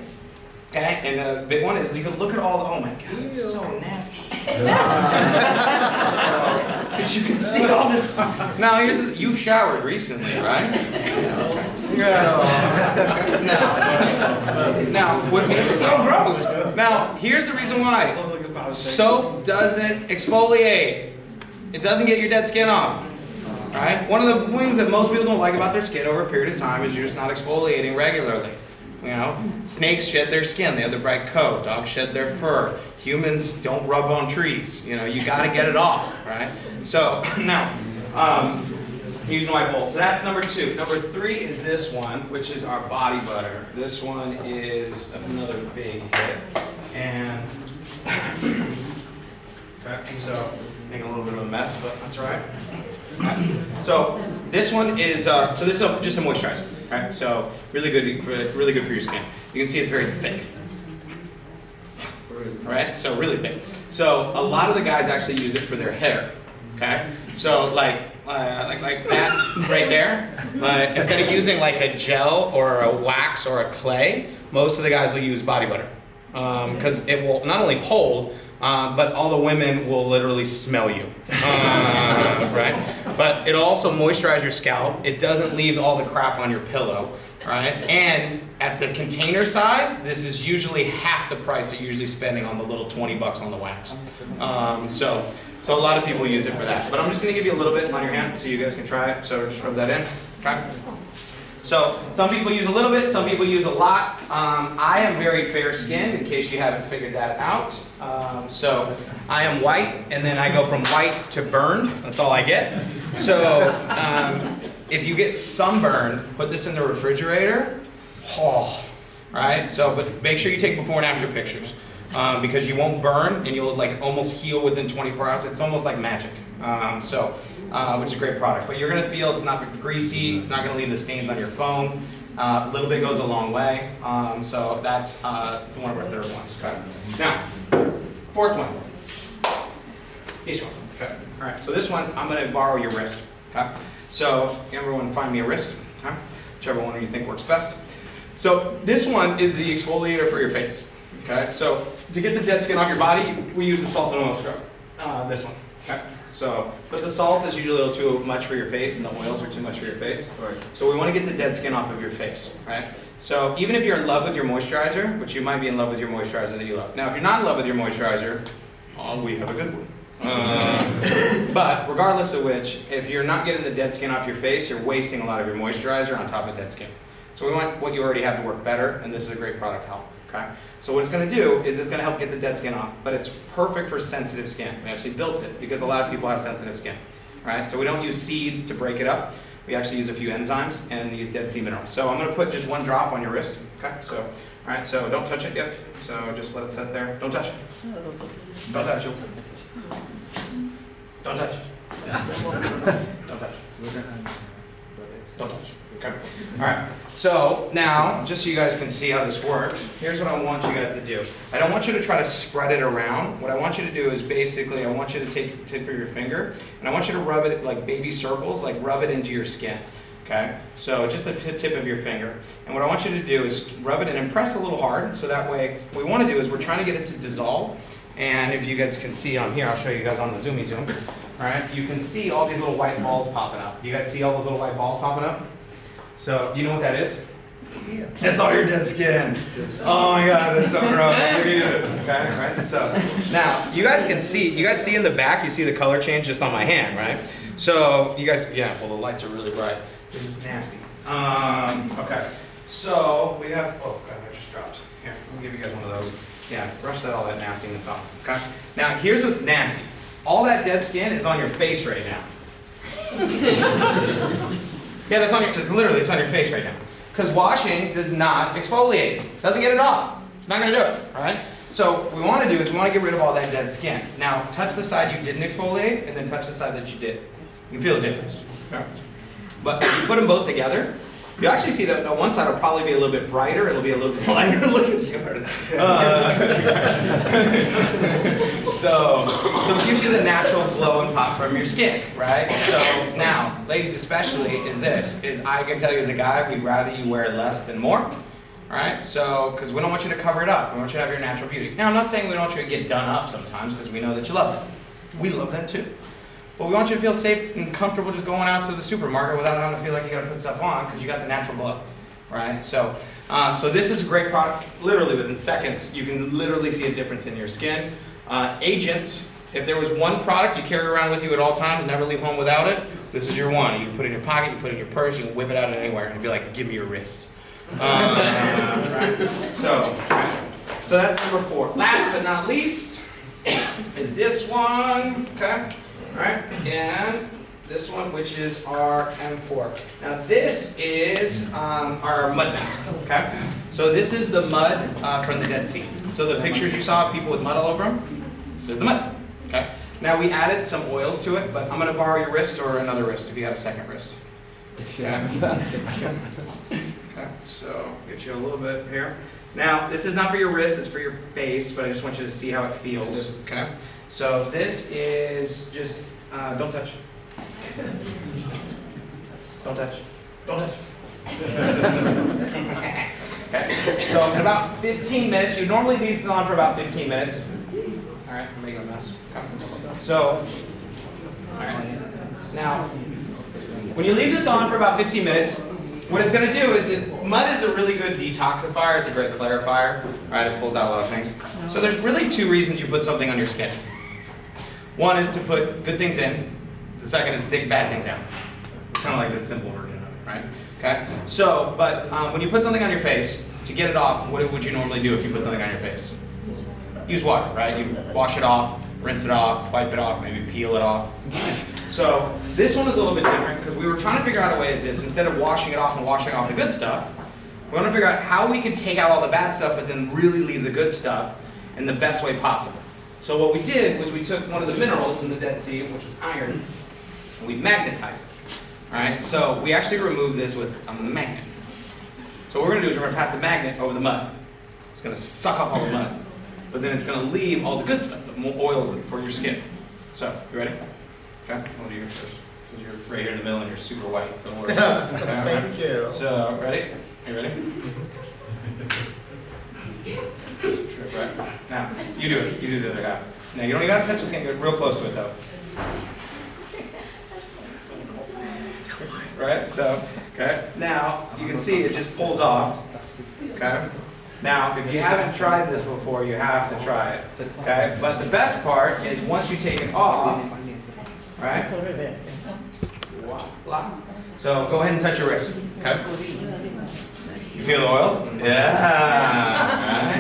Speaker 2: okay, and a big one is you can look at all the, oh my God, it's so nasty. Because you can see all this. Now, you've showered recently, right? Now, it's so gross. Now, here's the reason why. Soap doesn't exfoliate. It doesn't get your dead skin off. Right? One of the things that most people don't like about their skin over a period of time is you're just not exfoliating regularly. You know, snakes shed their skin, they have the bright coat. Dogs shed their fur. Humans don't rub on trees. You know, you got to get it off, right? So now, using white bowl. So that's number 2. Number 3 is this one, which is our body butter. This one is another big hit, and okay, so making a little bit of a mess, but that's all right. Okay. So this one is this is just a moisturizer. Right, so really good for your skin. You can see it's very thick. All right, so really thick. So a lot of the guys actually use it for their hair. Okay, so like that right there. Instead of using like a gel or a wax or a clay, most of the guys will use body butter because it will not only hold, but all the women will literally smell you, right? But it'll also moisturize your scalp. It doesn't leave all the crap on your pillow, right? And at the container size, this is usually half the price that you're usually spending on the little 20 bucks on the wax. So a lot of people use it for that. But I'm just gonna give you a little bit on your hand so you guys can try it. So just rub that in, okay? So some people use a little bit, some people use a lot. I am very fair skinned, in case you haven't figured that out. So I am white, and then I go from white to burned. That's all I get. So if you get sunburned, put this in the refrigerator. Oh, right? So, but make sure you take before and after pictures. Because you won't burn and you'll like almost heal within 24 hours. It's almost like magic. Which is a great product. But you're gonna feel it's not greasy, it's not gonna leave the stains on your phone. A little bit goes a long way. So that's one of our third ones. Okay. Now, fourth one. Each one. Okay. All right. So this one, I'm gonna borrow your wrist. Okay. So everyone find me a wrist. Okay. Whichever one you think works best. So this one is the exfoliator for your face. Okay, so to get the dead skin off your body, we use the salt and oil scrub. This one. Okay, so but the salt is usually a little too much for your face, and the oils are too much for your face.
Speaker 4: Right.
Speaker 2: So we want to get the dead skin off of your face, right? So even if you're in love with your moisturizer, which you might be in love with your moisturizer that you love. Now, if you're not in love with your moisturizer, we have a good one. But regardless of which, if you're not getting the dead skin off your face, you're wasting a lot of your moisturizer on top of dead skin. So we want what you already have to work better, and this is a great product to help. Okay? So what it's going to do is it's going to help get the dead skin off, but it's perfect for sensitive skin. We actually built it because a lot of people have sensitive skin. Right? So we don't use seeds to break it up. We actually use a few enzymes and use dead sea minerals. So I'm going to put just one drop on your wrist. Okay? So, all right. So don't touch it yet. So just let it sit there. Don't touch it. Don't touch it. Don't touch it. Don't touch it. Don't touch. Okay. All right. So now, just so you guys can see how this works, here's what I want you guys to do. I don't want you to try to spread it around. What I want you to do is basically, I want you to take the tip of your finger, and I want you to rub it like baby circles, like rub it into your skin. Okay? So just the tip of your finger. And what I want you to do is rub it in and press a little hard, so that way, what we want to do is we're trying to get it to dissolve. And if you guys can see on here, I'll show you guys on the zoomy zoom. All right? You can see all these little white balls popping up. You guys see all those little white balls popping up? So, you know what that is? That's all your dead skin. Oh my God, that's so gross. Look at you. Okay, right? So, now, you guys see in the back, you see the color change just on my hand, right? So, you guys, yeah, well, the lights are really bright. This is nasty. Okay. So, we have, oh God, I just dropped. Here, let me give you guys one of those. Yeah, brush all that nastiness off, okay? Now, here's what's nasty. All that dead skin is on your face right now. Yeah, that's on your, literally, it's on your face right now. Because washing does not exfoliate. Doesn't get it off. It's not going to do it, all right? So what we want to do is we want to get rid of all that dead skin. Now, touch the side you didn't exfoliate, and then touch the side that you did. You can feel the difference. Okay? But if you put them both together, you'll actually see that the one side will probably be a little bit brighter, it'll be a little bit lighter. Look at yours. So it gives you the natural glow and pop from your skin, right? So now, ladies especially, is I can tell you as a guy, we'd rather you wear less than more. All right? So, because we don't want you to cover it up. We want you to have your natural beauty. Now, I'm not saying we don't want you to get done up sometimes, because we know that you love that. We love that too. But we want you to feel safe and comfortable just going out to the supermarket without having to feel like you got to put stuff on because you got the natural glow, right? So, so this is a great product. Literally within seconds, you can literally see a difference in your skin. Agents, if there was one product you carry around with you at all times, never leave home without it, this is your one. You can put it in your pocket, you put it in your purse, you can whip it out anywhere and be like, give me your wrist. Right? So that's number 4. Last but not least is this one, okay? Alright, and this one, which is our M4. Now this is our mud mask, okay? So this is the mud from the Dead Sea. So the pictures you saw of people with mud all over them, there's the mud, okay? Now we added some oils to it, but I'm gonna borrow your wrist or another wrist if you got a second wrist. Okay, so get you a little bit here. Now, this is not for your wrist, it's for your face, but I just want you to see how it feels, okay? So this is just, don't touch. Don't touch. Don't touch. Okay, so in about 15 minutes, you normally leave this on for about 15 minutes. All right, I'm making a mess. Okay. So, all right. Now, when you leave this on for about 15 minutes, what it's going to do is, mud is a really good detoxifier. It's a great clarifier. Right? It pulls out a lot of things. So there's really 2 reasons you put something on your skin. One is to put good things in. The second is to take bad things out. It's kind of like the simple version of it, right? Okay? So, but when you put something on your face, to get it off, what would you normally do if you put something on your face? Use water, right? You wash it off, rinse it off, wipe it off, maybe peel it off. So this one is a little bit different because we were trying to figure out a way is this, instead of washing it off and washing off the good stuff, we want to figure out how we can take out all the bad stuff but then really leave the good stuff in the best way possible. So what we did was we took one of the minerals in the Dead Sea, which was iron, and we magnetized it. All right? So we actually removed this with a magnet. So what we're going to do is we're going to pass the magnet over the mud. It's going to suck off all the mud, but then it's going to leave all the good stuff, the oils for your skin. So, you ready? Okay, I'll do yours first. Because you're right here in the middle and you're super white. So don't worry. Okay,
Speaker 3: Thank you.
Speaker 2: So, ready? Are you ready? Just trip, right? Now, you do it. You do the other half. Now, you don't even have to touch the skin. Get real close to it, though. Right? So, okay. Now, you can see it just pulls off. Okay? Now, if you haven't tried this before, you have to try it. Okay? But the best part is once you take it off, right? Voila. So, go ahead and touch your wrist. Okay? You feel the oils? Yeah.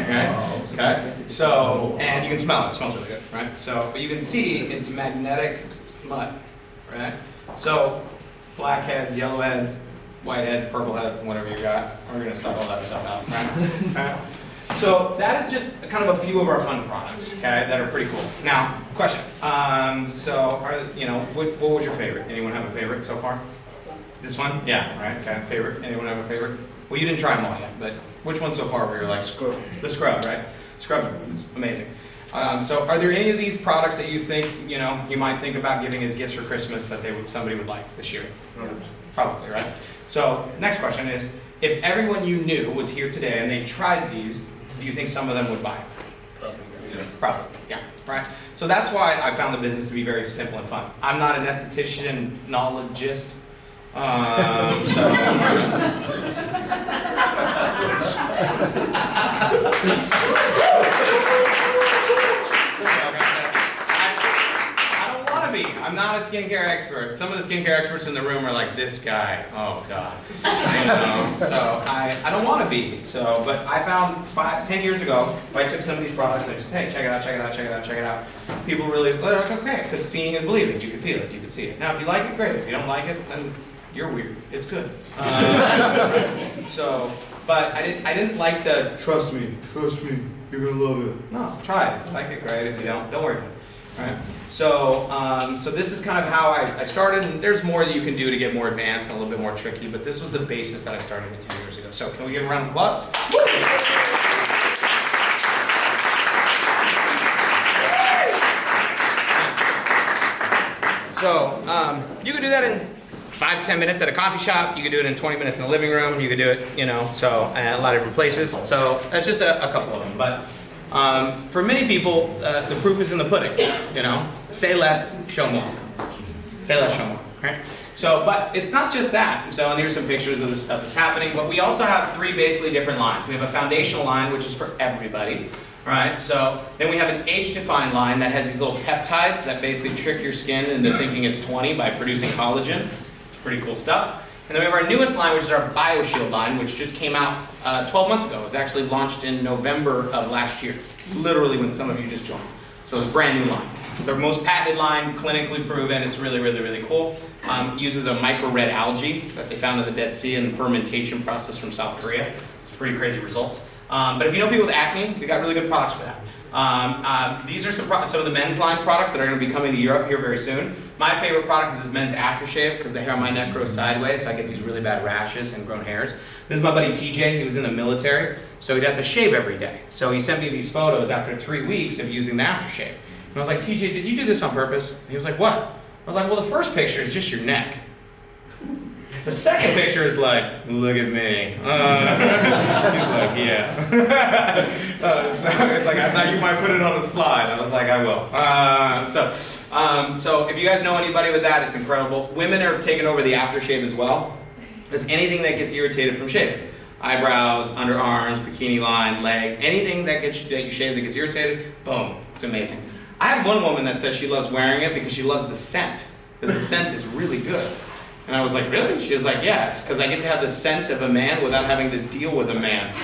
Speaker 2: Right. Okay. So, and you can smell it. It smells really good, right? So, but you can see it's magnetic mud, right? So, black heads, yellow heads, white heads, purple heads, whatever you got. We're gonna suck all that stuff out, right? Okay. So that is just kind of a few of our fun products, okay, that are pretty cool. Now, question. So, what was your favorite? Anyone have a favorite so far? This one? Yeah, right, okay, favorite. Anyone have a favorite? Well, you didn't try them all yet, but which one so far were you like?
Speaker 3: Scrub.
Speaker 2: The scrub, right? Scrub is amazing. So are there any of these products that you think, you might think about giving as gifts for Christmas that somebody would like this year? Probably, right? So next question is, if everyone you knew was here today and they tried these, do you think some of them would buy it? Probably, yeah, right? So that's why I found the business to be very simple and fun. I'm not an esthetician, knowledgeist. I don't want to be. I'm not a skincare expert. Some of the skincare experts in the room are like, this guy, oh God. So I don't want to be. So, but I found 10 years ago, if I took some of these products, I just, hey, check it out, check it out, check it out, check it out. People really, like, okay, because seeing is believing. You can feel it, you can see it. Now, if you like it, great. If you don't like it, then you're weird. It's good. So, but I didn't like the trust me, you're gonna love it. No, try it. Like it, great. If you don't worry about it. All right. So, so this is kind of how I started, and there's more that you can do to get more advanced and a little bit more tricky, but this was the basis that I started with 10 years ago. So, can we give a round of applause? So, you can do that in 5-10 minutes at a coffee shop. You could do it in 20 minutes in the living room. You could do it, so a lot of different places. So that's just a couple of them. But for many people, the proof is in the pudding. Say less, show more. Say less, show more. Right? So, but it's not just that. So, and here's some pictures of the stuff that's happening. But we also have 3 basically different lines. We have a foundational line, which is for everybody. Right? So then we have an age-defined line that has these little peptides that basically trick your skin into thinking it's 20 by producing collagen. Pretty cool stuff. And then we have our newest line, which is our BioShield line, which just came out 12 months ago. It was actually launched in November of last year, literally when some of you just joined. So it's a brand new line. It's our most patented line, clinically proven. It's really, really, really cool. It uses a micro-red algae that they found in the Dead Sea and the fermentation process from South Korea. It's pretty crazy results. But if you know people with acne, we got really good products for that. These are some of the men's line products that are going to be coming to Europe here very soon. My favorite product is this men's aftershave because the hair on my neck grows sideways, so I get these really bad rashes and grown hairs. This is my buddy TJ. He was in the military, so he'd have to shave every day. So he sent me these photos after 3 weeks of using the aftershave. And I was like, TJ, did you do this on purpose? And he was like, what? I was like, well, the first picture is just your neck. The second picture is like, look at me. He's like, yeah. So it's like, I thought you might put it on the slide. I was like, I will. So if you guys know anybody with that, it's incredible. Women are taking over the aftershave as well. There's anything that gets irritated from shaving. Eyebrows, underarms, bikini line, legs, anything that you shave that gets irritated, boom, it's amazing. I have one woman that says she loves wearing it because she loves the scent. Because the scent is really good. And I was like, really? She was like, yeah, it's because I get to have the scent of a man without having to deal with a man.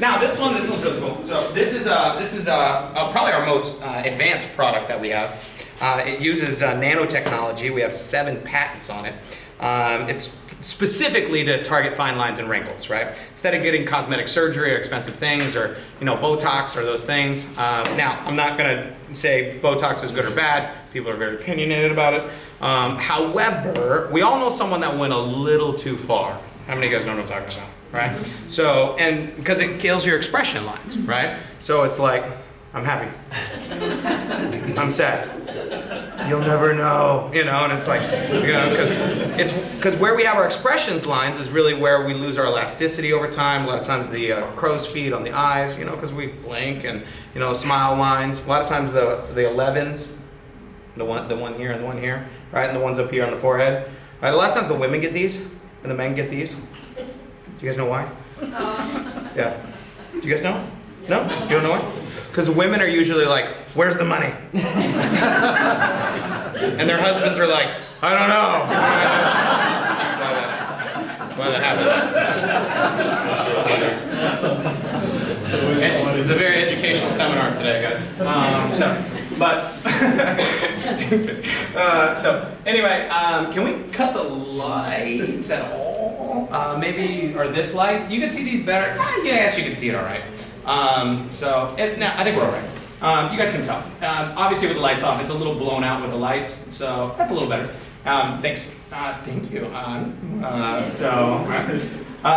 Speaker 2: Now this one's really cool. So this is probably our most advanced product that we have. It uses nanotechnology. We have 7 patents on it. It's specifically to target fine lines and wrinkles, right? Instead of getting cosmetic surgery or expensive things or Botox or those things. Now, I'm not gonna say Botox is good or bad. People are very opinionated about it. However, we all know someone that went a little too far. How many of you guys know what I'm talking about, right? So, and because it kills your expression lines, right? So it's like, I'm happy. I'm sad. You'll never know, and it's like, because where we have our expressions lines is really where we lose our elasticity over time. A lot of times the crow's feet on the eyes, because we blink, and smile lines. A lot of times the 11s, the one here and the one here, right, and the ones up here on the forehead. Right. A lot of times the women get these and the men get these. Do you guys know why? Yeah. Do you guys know? No? You don't know why? Because women are usually like, where's the money? And their husbands are like, I don't know. That's why that happens. It's a very educational seminar today, guys. Stupid. So anyway, can we cut the lights at all? Maybe, or this light? You can see these better? Yes, you can see it all right. Now I think we're all right. You guys can tell. Obviously with the lights off, it's a little blown out with the lights, so that's a little better. Thanks. Thank you.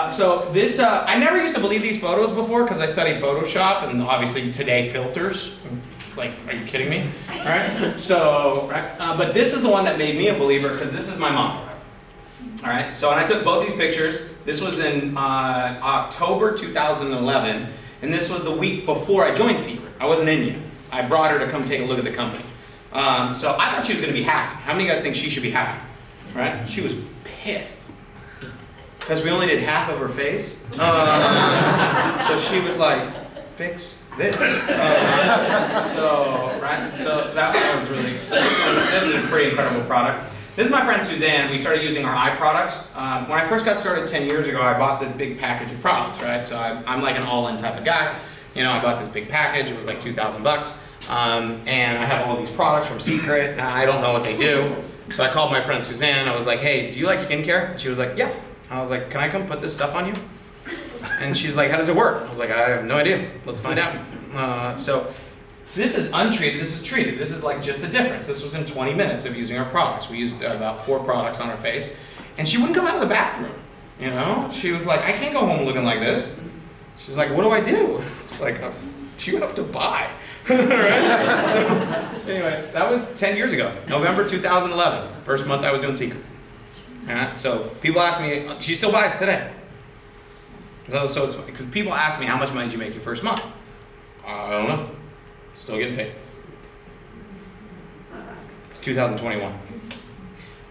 Speaker 2: So this, I never used to believe these photos before because I studied Photoshop and obviously today filters. Like, are you kidding me? All right. So, but this is the one that made me a believer because this is my mom. All right. So, and I took both these pictures. This was in October 2011. And this was the week before I joined Seacret. I wasn't in yet. I brought her to come take a look at the company. So I thought she was going to be happy. How many of you guys think she should be happy? Right? She was pissed. Because we only did half of her face. So she was like, fix this. So that was really, this is a pretty incredible product. This is my friend Suzanne. We started using our eye products. When I first got started 10 years ago, I bought this big package of products, right? So I'm like an all-in type of guy. I bought this big package. It was like $2,000. And I have all these products from Seacret. I don't know what they do. So I called my friend Suzanne. I was like, hey, do you like skincare? And she was like, yeah. I was like, can I come put this stuff on you? And she's like, how does it work? I was like, I have no idea. Let's find out. So this is untreated, this is treated. This is like just the difference. This was in 20 minutes of using our products. We used about 4 products on her face. And she wouldn't come out of the bathroom, She was like, I can't go home looking like this. She's like, what do I do? It's like, you have to buy. Right? So anyway, that was 10 years ago, November 2011. First month I was doing Seacret. So people ask me, she still buys today. So it's because people ask me, how much money did you make your first month? I don't know. Still getting paid. It's 2021.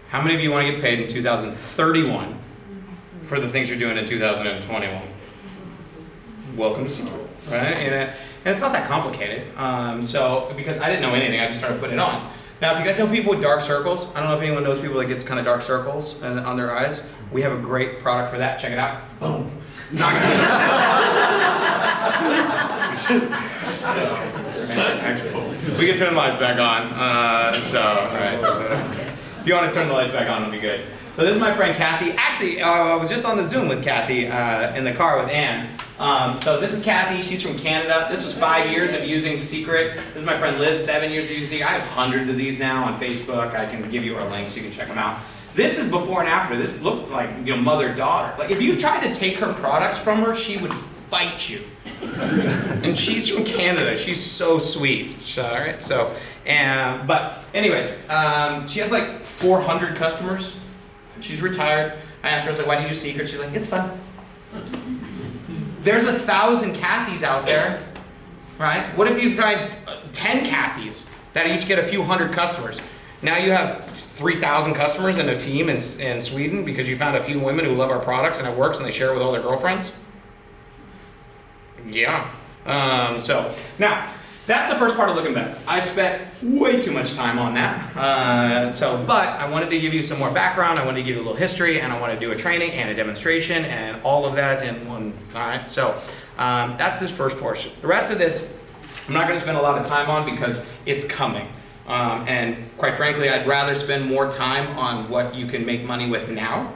Speaker 2: How many of you want to get paid in 2031 for the things you're doing in 2021? Welcome to Seacret, right? And it's not that complicated. So because I didn't know anything, I just started putting it on. Now, if you guys know people with dark circles, I don't know if anyone knows people that get kind of dark circles on their eyes. We have a great product for that. Check it out. Boom. Not we can turn the lights back on. If you want to turn the lights back on, it'll be good. So this is my friend Kathy. Actually, I was just on the Zoom with Kathy in the car with Ann. So this is Kathy. She's from Canada. This was 5 years of using Seacret. This is my friend Liz, 7 years of using Seacret. I have hundreds of these now on Facebook. I can give you our links. You can check them out. This is before and after. This looks like mother-daughter. Like if you tried to take her products from her, she would fight you. And she's from Canada. She's so sweet. All right. So, but anyways, she has like 400 customers. She's retired. I asked her, I was like, why do you do Seacret? She's like, it's fun. There's 1,000 Kathys out there, right? What if you tried 10 Kathys that each get a few hundred customers? Now you have 3,000 customers and a team in Sweden because you found a few women who love our products and it works and they share it with all their girlfriends? Yeah. So now, that's the first part of looking better. I spent way too much time on that. But I wanted to give you some more background. I wanted to give you a little history, and I want to do a training and a demonstration and all of that in one. All right, so that's this first portion. The rest of this, I'm not going to spend a lot of time on because it's coming. And quite frankly, I'd rather spend more time on what you can make money with now,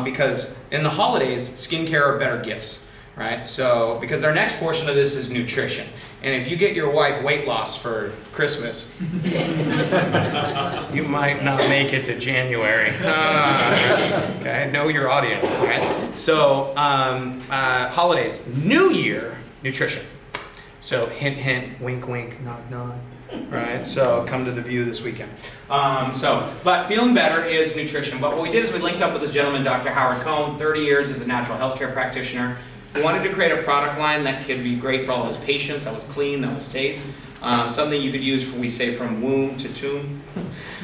Speaker 2: because in the holidays, skincare are better gifts. Right, so because our next portion of this is nutrition, and if you get your wife weight loss for Christmas, you might not make it to January. Okay, know your audience. Right, so holidays, New Year, nutrition. So hint, hint, wink, wink, nod, nod. Right, so come to the View this weekend. But feeling better is nutrition. But what we did is we linked up with this gentleman, Dr. Howard Cohn, 30 years as a natural healthcare practitioner. We wanted to create a product line that could be great for all of his patients, that was clean, that was safe. Something you could use, we say, from womb to tomb.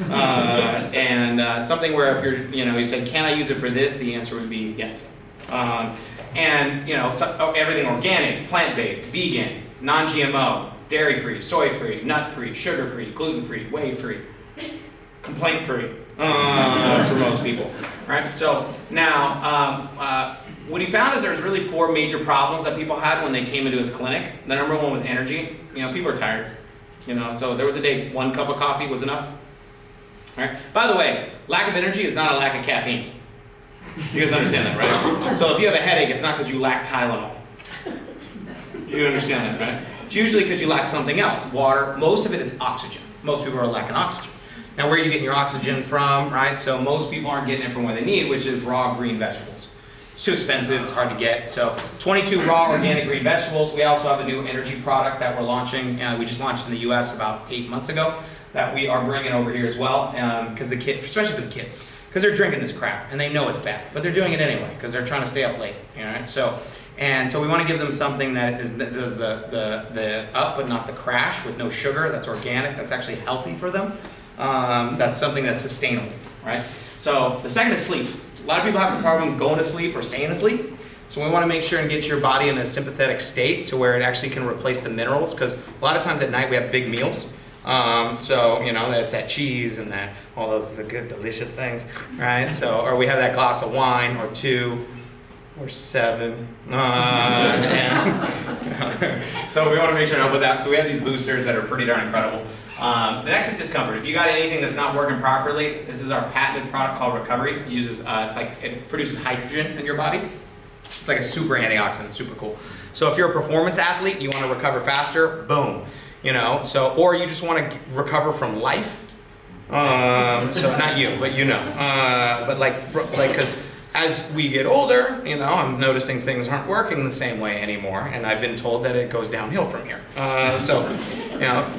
Speaker 2: And something where if you're, you said, can I use it for this? The answer would be yes. Everything organic, plant-based, vegan, non-GMO, dairy-free, soy-free, nut-free, sugar-free, gluten-free, whey-free, complaint-free for most people. Right? So now, what he found is there's really 4 major problems that people had when they came into his clinic. The number one was energy. People are tired. So there was a day 1 cup of coffee was enough. All right. By the way, lack of energy is not a lack of caffeine. You guys understand that, right? So if you have a headache, it's not because you lack Tylenol. You understand that, right? It's usually because you lack something else. Water. Most of it is oxygen. Most people are lacking oxygen. Now, where are you getting your oxygen from, right? So most people aren't getting it from where they need, which is raw green vegetables. It's too expensive, it's hard to get. So 22 raw organic green vegetables. We also have a new energy product that we're launching. We just launched in the US about 8 months ago that we are bringing over here as well, because the kids, especially for the kids, because they're drinking this crap and they know it's bad, but they're doing it anyway because they're trying to stay up late. So we want to give them something that does the up but not the crash, with no sugar. That's organic. That's actually healthy for them. That's something that's sustainable, right? So the second is sleep. A lot of people have a problem going to sleep or staying asleep. So we want to make sure and get your body in a sympathetic state to where it actually can replace the minerals, because a lot of times at night we have big meals. That's that cheese and that all those the good delicious things, right? So, or we have that glass of wine or 2 or 7. So we want to make sure to help with that. So we have these boosters that are pretty darn incredible. The next is discomfort. If you got anything that's not working properly, this is our patented product called Recovery. It uses it produces hydrogen in your body. It's like a super antioxidant, super cool. So if you're a performance athlete, you want to recover faster, boom. Or you just want to recover from life. So not you, but because as we get older, I'm noticing things aren't working the same way anymore, and I've been told that it goes downhill from here.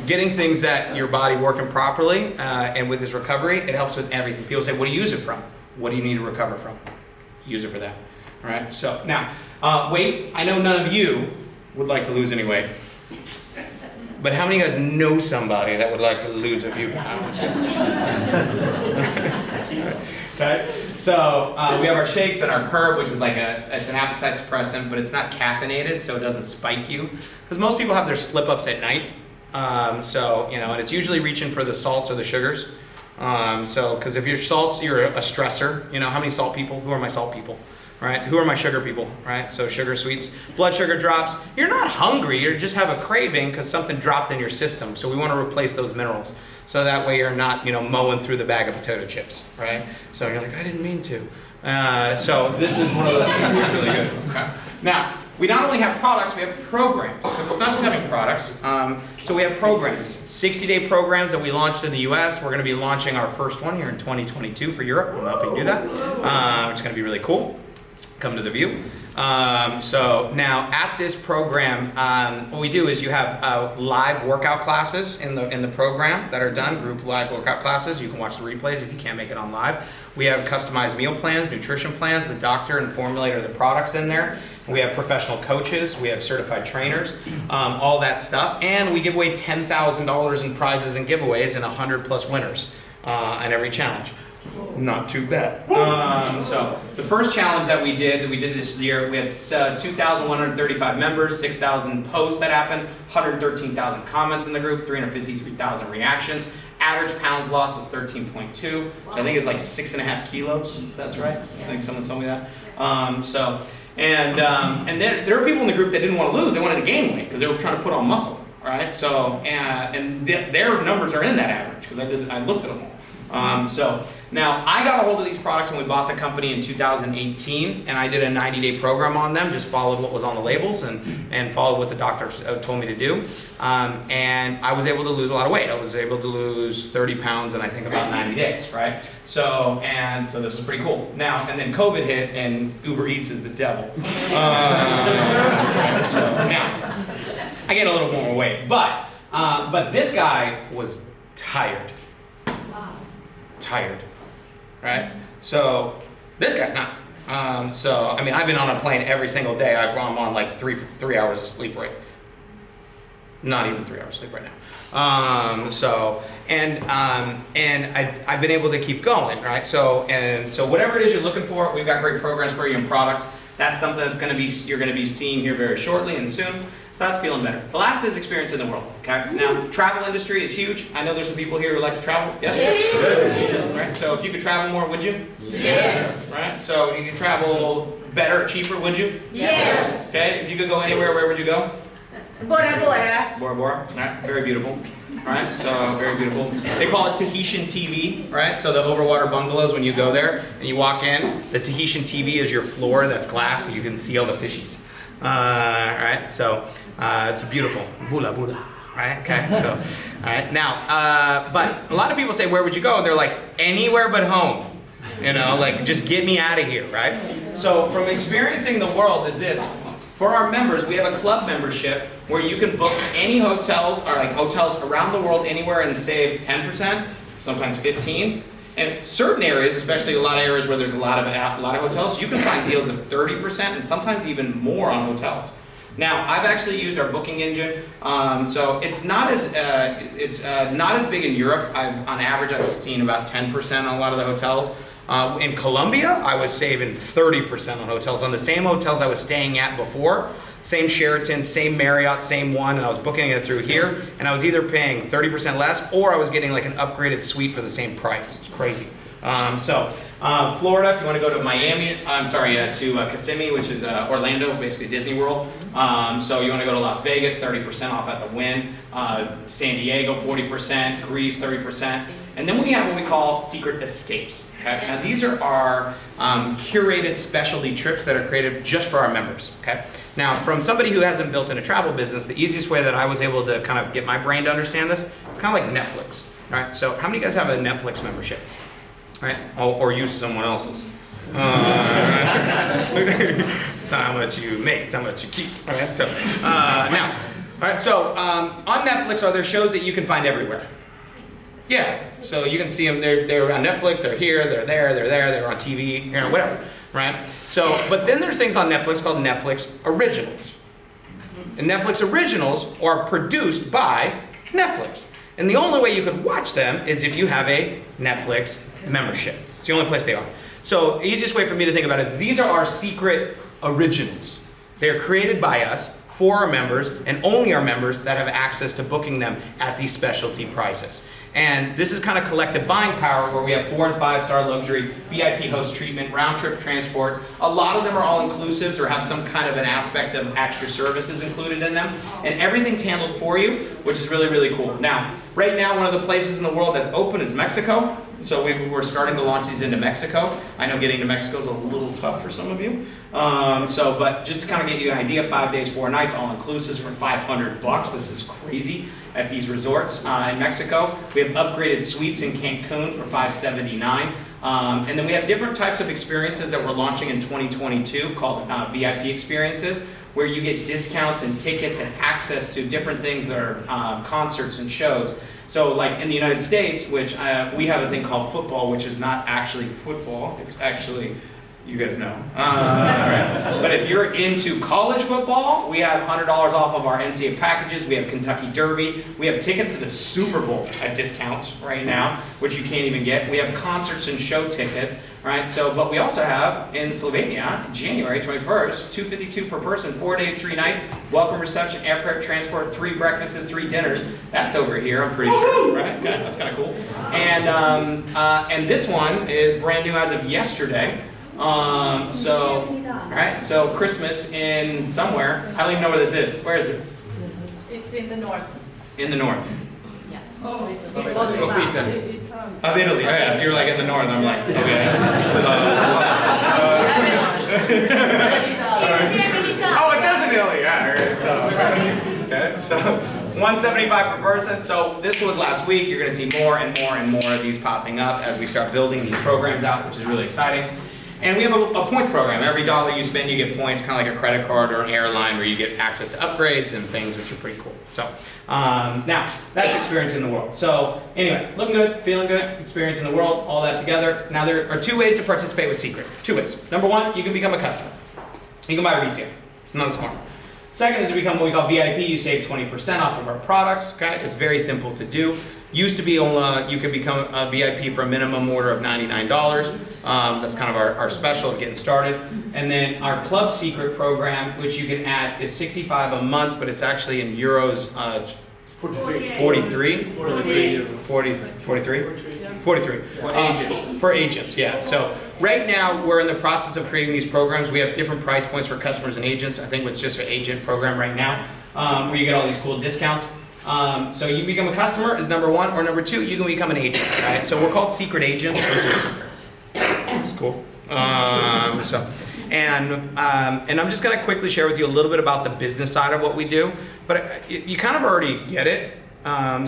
Speaker 2: Getting things that your body working properly, and with this recovery, it helps with everything. People say, what do you use it from? What do you need to recover from? Use it for that. All right. So now, weight. I know none of you would like to lose any weight. But how many of you guys know somebody that would like to lose a few pounds? Okay. So we have our shakes and our Curb, which is it's an appetite suppressant, but it's not caffeinated, so it doesn't spike you. Because most people have their slip-ups at night. And it's usually reaching for the salts or the sugars. Because if your salts, you're a stressor. How many salt people? Who are my salt people? Right? Who are my sugar people, right? So sugar, sweets, blood sugar drops. You're not hungry, you just have a craving because something dropped in your system. So we want to replace those minerals. So that way you're not, mowing through the bag of potato chips, right? So you're like, I didn't mean to. So this is one of those things that's really good. Okay? Now, we not only have products, we have programs. Because it's not just having products. So we have programs, 60-day programs that we launched in the US. We're going to be launching our first one here in 2022 for Europe. I'm helping do that, which is going to be really cool. Come to the View. So now at this program, what we do is you have live workout classes in the program that are done, group live workout classes. You can watch the replays if you can't make it on live. We have customized meal plans, nutrition plans, the doctor and formulator of the products in there. We have professional coaches, we have certified trainers, all that stuff. And we give away $10,000 in prizes and giveaways and 100+ winners in every challenge. Not too bad. So the first challenge that we did this year, we had 2,135 members, 6,000 posts that happened, 113,000 comments in the group, 353,000 reactions. Average pounds lost was 13.2, which I think is like 6.5 kilos, if that's right. I think someone told me that. And there were people in the group that didn't want to lose, they wanted to gain weight because they were trying to put on muscle, right? So, their numbers are in that average because I looked at them all. So now I got a hold of these products when we bought the company in 2018, and I did a 90-day program on them, just followed what was on the labels and followed what the doctors told me to do. And I was able to lose a lot of weight. I was able to lose 30 pounds in I think about 90 days, right? So this is pretty cool. Now, and then COVID hit and Uber Eats is the devil. So now, I gained a little more weight, but this guy was tired. Tired, right? So this guy's not. So I mean, I've been on a plane every single day. I'm on like three hours of sleep right. Not even 3 hours of sleep right now. I've been able to keep going, right? So whatever it is you're looking for, we've got great programs for you and products. That's something that's you're gonna be seeing here very shortly and soon. So that's feeling better. The last is experience in the world, okay? Now, travel industry is huge. I know there's some people here who like to travel. Yes? Yes. Right, so if you could travel more, would you? Yes. Right, so if you could travel better, cheaper, would you? Yes. Okay, if you could go anywhere, where would you go?
Speaker 5: Bora Bora.
Speaker 2: Bora Bora, right, very beautiful. Right, so very beautiful. They call it Tahitian TV, right? So the overwater bungalows, when you go there and you walk in, the Tahitian TV is your floor that's glass, so you can see all the fishies. Right, so it's beautiful. Bula bula, right? Okay, so, all right, now, but a lot of people say, where would you go? And they're like, anywhere but home. You know, like, just get me out of here, right? So from experiencing the world is this. For our members, we have a club membership where you can book any hotels or like hotels around the world anywhere and save 10%, sometimes 15%. And certain areas, especially a lot of areas where there's a lot of hotels, you can find deals of 30% and sometimes even more on hotels. Now, I've actually used our booking engine, so it's not as big in Europe. On average, I've seen about 10% on a lot of the hotels. In Colombia, I was saving 30% on hotels, on the same hotels I was staying at before, same Sheraton, same Marriott, same one, and I was booking it through here, and I was either paying 30% less, or I was getting like an upgraded suite for the same price. It's crazy. Florida, if you want to go to Miami, to Kissimmee, which is Orlando, basically Disney World. So you want to go to Las Vegas, 30% off at the Wynn. San Diego, 40%. Greece, 30%. And then we have what we call Seacret Escapes. Okay? Now these are our curated specialty trips that are created just for our members. Okay? Now, from somebody who hasn't built in a travel business, the easiest way that I was able to kind of get my brain to understand this, it's kind of like Netflix. Right? So how many of you guys have a Netflix membership? Right? Or use someone else's. It's not how much you make, it's how much you keep. All right, so now, all right, so on Netflix are there shows that you can find everywhere. Yeah, so you can see them, they're on Netflix, they're here, they're on TV, you know, whatever, right? So, but then there's things on Netflix called Netflix Originals. And Netflix Originals are produced by Netflix. And the only way you could watch them is if you have a Netflix membership. It's the only place they are. So the easiest way for me to think about it, these are our Seacret Originals. They are created by us for our members and only our members that have access to booking them at these specialty prices. And this is kind of collective buying power where we have 4- and 5-star luxury, VIP host treatment, round trip transports. A lot of them are all inclusives or have some kind of an aspect of extra services included in them. And everything's handled for you, which is really, really cool. Now, right now, one of the places in the world that's open is Mexico. So we're starting to launch these into Mexico. I know getting to Mexico is a little tough for some of you. But just to kind of get you an idea, 5 days, 4 nights, all inclusives for $500. This is crazy at these resorts in Mexico. We have upgraded suites in Cancun for $579. And then we have different types of experiences that we're launching in 2022 called VIP experiences, where you get discounts and tickets and access to different things that are concerts and shows. So like in the United States, which we have a thing called football, which is not actually football, it's actually You guys know. Right. But if you're into college football, we have $100 off of our NCAA packages. We have Kentucky Derby. We have tickets to the Super Bowl at discounts right now, which you can't even get. We have concerts and show tickets, right? So, but we also have in Slovenia, January 21st, $252 per person, 4 days, 3 nights, welcome reception, airport transport, 3 breakfasts, 3 dinners. That's over here, I'm pretty sure, right? Okay, that's kind of cool. And this one is brand new as of yesterday. Alright, so Christmas in somewhere, I don't even know where this is. Where is this?
Speaker 5: It's in the north.
Speaker 2: In the north.
Speaker 5: Yes.
Speaker 2: Of Italy. Yeah, you're like in the north, I'm like, okay. Oh, it does in Italy, yeah. Okay, so 175 per person. So this was last week. You're gonna see more and more and more of these popping up as we start building these programs out, which is really exciting. And we have a points program. Every dollar you spend, you get points, kind of like a credit card or an airline where you get access to upgrades and things, which are pretty cool. So now, that's experience in the world. So anyway, looking good, feeling good, experience in the world, all that together. Now there are 2 ways to participate with Seacret. 2 ways. Number 1, you can become a customer. You can buy retail. It's not smart. Second is to become what we call VIP. You save 20% off of our products. Okay, it's very simple to do. Used to be you could become a VIP for a minimum order of $99. That's kind of our special of getting started. And then our Club Seacret program, which you can add, is $65 a month, but it's actually in euros. It's 43. 43. For agents, yeah. So right now we're in the process of creating these programs. We have different price points for customers and agents. I think it's just an agent program right now, where you get all these cool discounts. So you become a customer is number 1, or number 2, you can become an agent, right? So we're called Seacret agents, which is it's cool. And I'm just gonna quickly share with you a little bit about the business side of what we do, but you kind of already get it.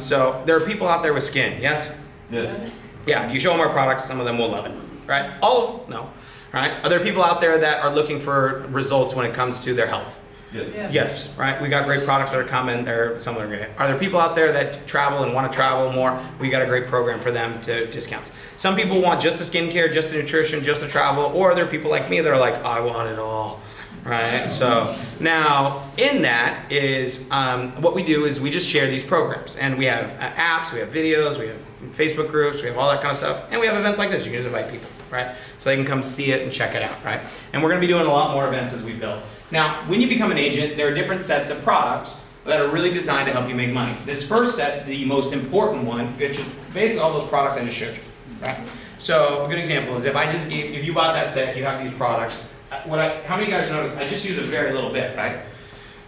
Speaker 2: So there are people out there with skin, yes?
Speaker 4: Yes.
Speaker 2: Yeah, if you show them our products, some of them will love it, right? All of them, no, right? Are there people out there that are looking for results when it comes to their health?
Speaker 4: Yes.
Speaker 2: Yes, right? We got great products that are coming, or some are gonna. Are there people out there that travel and want to travel more? We got a great program for them to discounts. Some people want just the skincare, just the nutrition, just the travel, or are there people like me that are like, I want it all, right? So now in that is what we do is we just share these programs, and we have apps, we have videos, we have Facebook groups, we have all that kind of stuff, and we have events like this. You can just invite people, right? So they can come see it and check it out, right? And we're gonna be doing a lot more events as we build. Now, when you become an agent, there are different sets of products that are really designed to help you make money. This first set, the most important one, gets you basically all those products I just showed you, right? So a good example is if you bought that set, you have these products. How many of you guys notice? I just use a very little bit, right?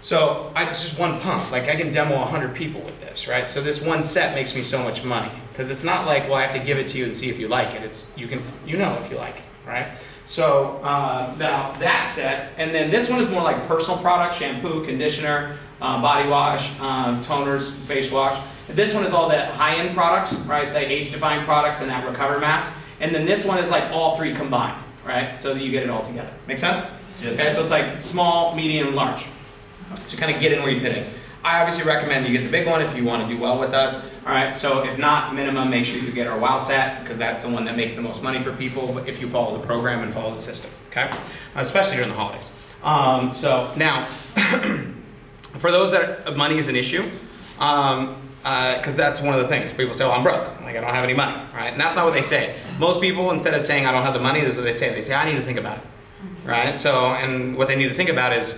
Speaker 2: So it's just one pump. Like I can demo 100 people with this, right? So this one set makes me so much money because it's not like, well, I have to give it to you and see if you like it. It's you know if you like it, right? So now that set, and then this one is more like personal products: shampoo, conditioner, body wash, toners, face wash. This one is all the high-end products, right? The age-defying products and that recover mask. And then this one is like all 3 combined, right? So that you get it all together. Make sense?
Speaker 4: Yes.
Speaker 2: Okay, so it's like small, medium, large. So kind of get in where you fit in. I obviously recommend you get the big one if you want to do well with us. All right, so if not, minimum, make sure you get our WOW set because that's the one that makes the most money for people if you follow the program and follow the system, okay? Especially during the holidays. So now, for those that money is an issue, because that's one of the things. People say, well, I'm broke, like I don't have any money, right? And that's not what they say. Most people, instead of saying I don't have the money, this is what they say. They say, I need to think about it, right? So, and what they need to think about is,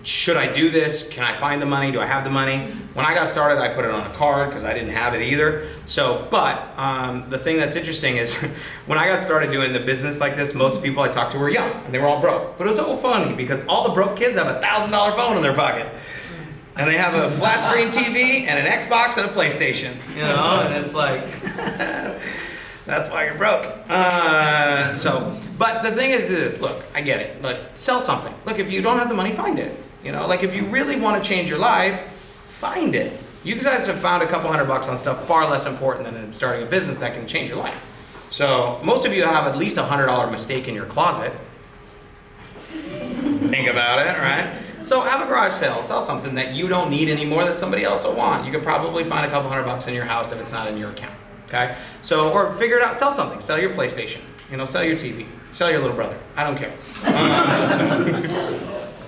Speaker 2: should I do this? Can I find the money? Do I have the money? When I got started, I put it on a card because I didn't have it either. So, but the thing that's interesting is when I got started doing the business like this, most people I talked to were young and they were all broke. But it was so funny because all the broke kids have a $1,000 phone in their pocket. And they have a flat screen TV and an Xbox and a PlayStation, you know, and it's like, that's why you're broke. But the thing is this, look, I get it. Look, sell something. Look, if you don't have the money, find it. You know, like if you really want to change your life, find it. You guys have found a couple $100 on stuff far less important than starting a business that can change your life. So most of you have at least a $100 mistake in your closet. Think about it, right? So have a garage sale, sell something that you don't need anymore that somebody else will want. You could probably find a couple $100 in your house if it's not in your account, okay? So, or figure it out, sell something, sell your PlayStation, you know, sell your TV, Sell your little brother. I don't care.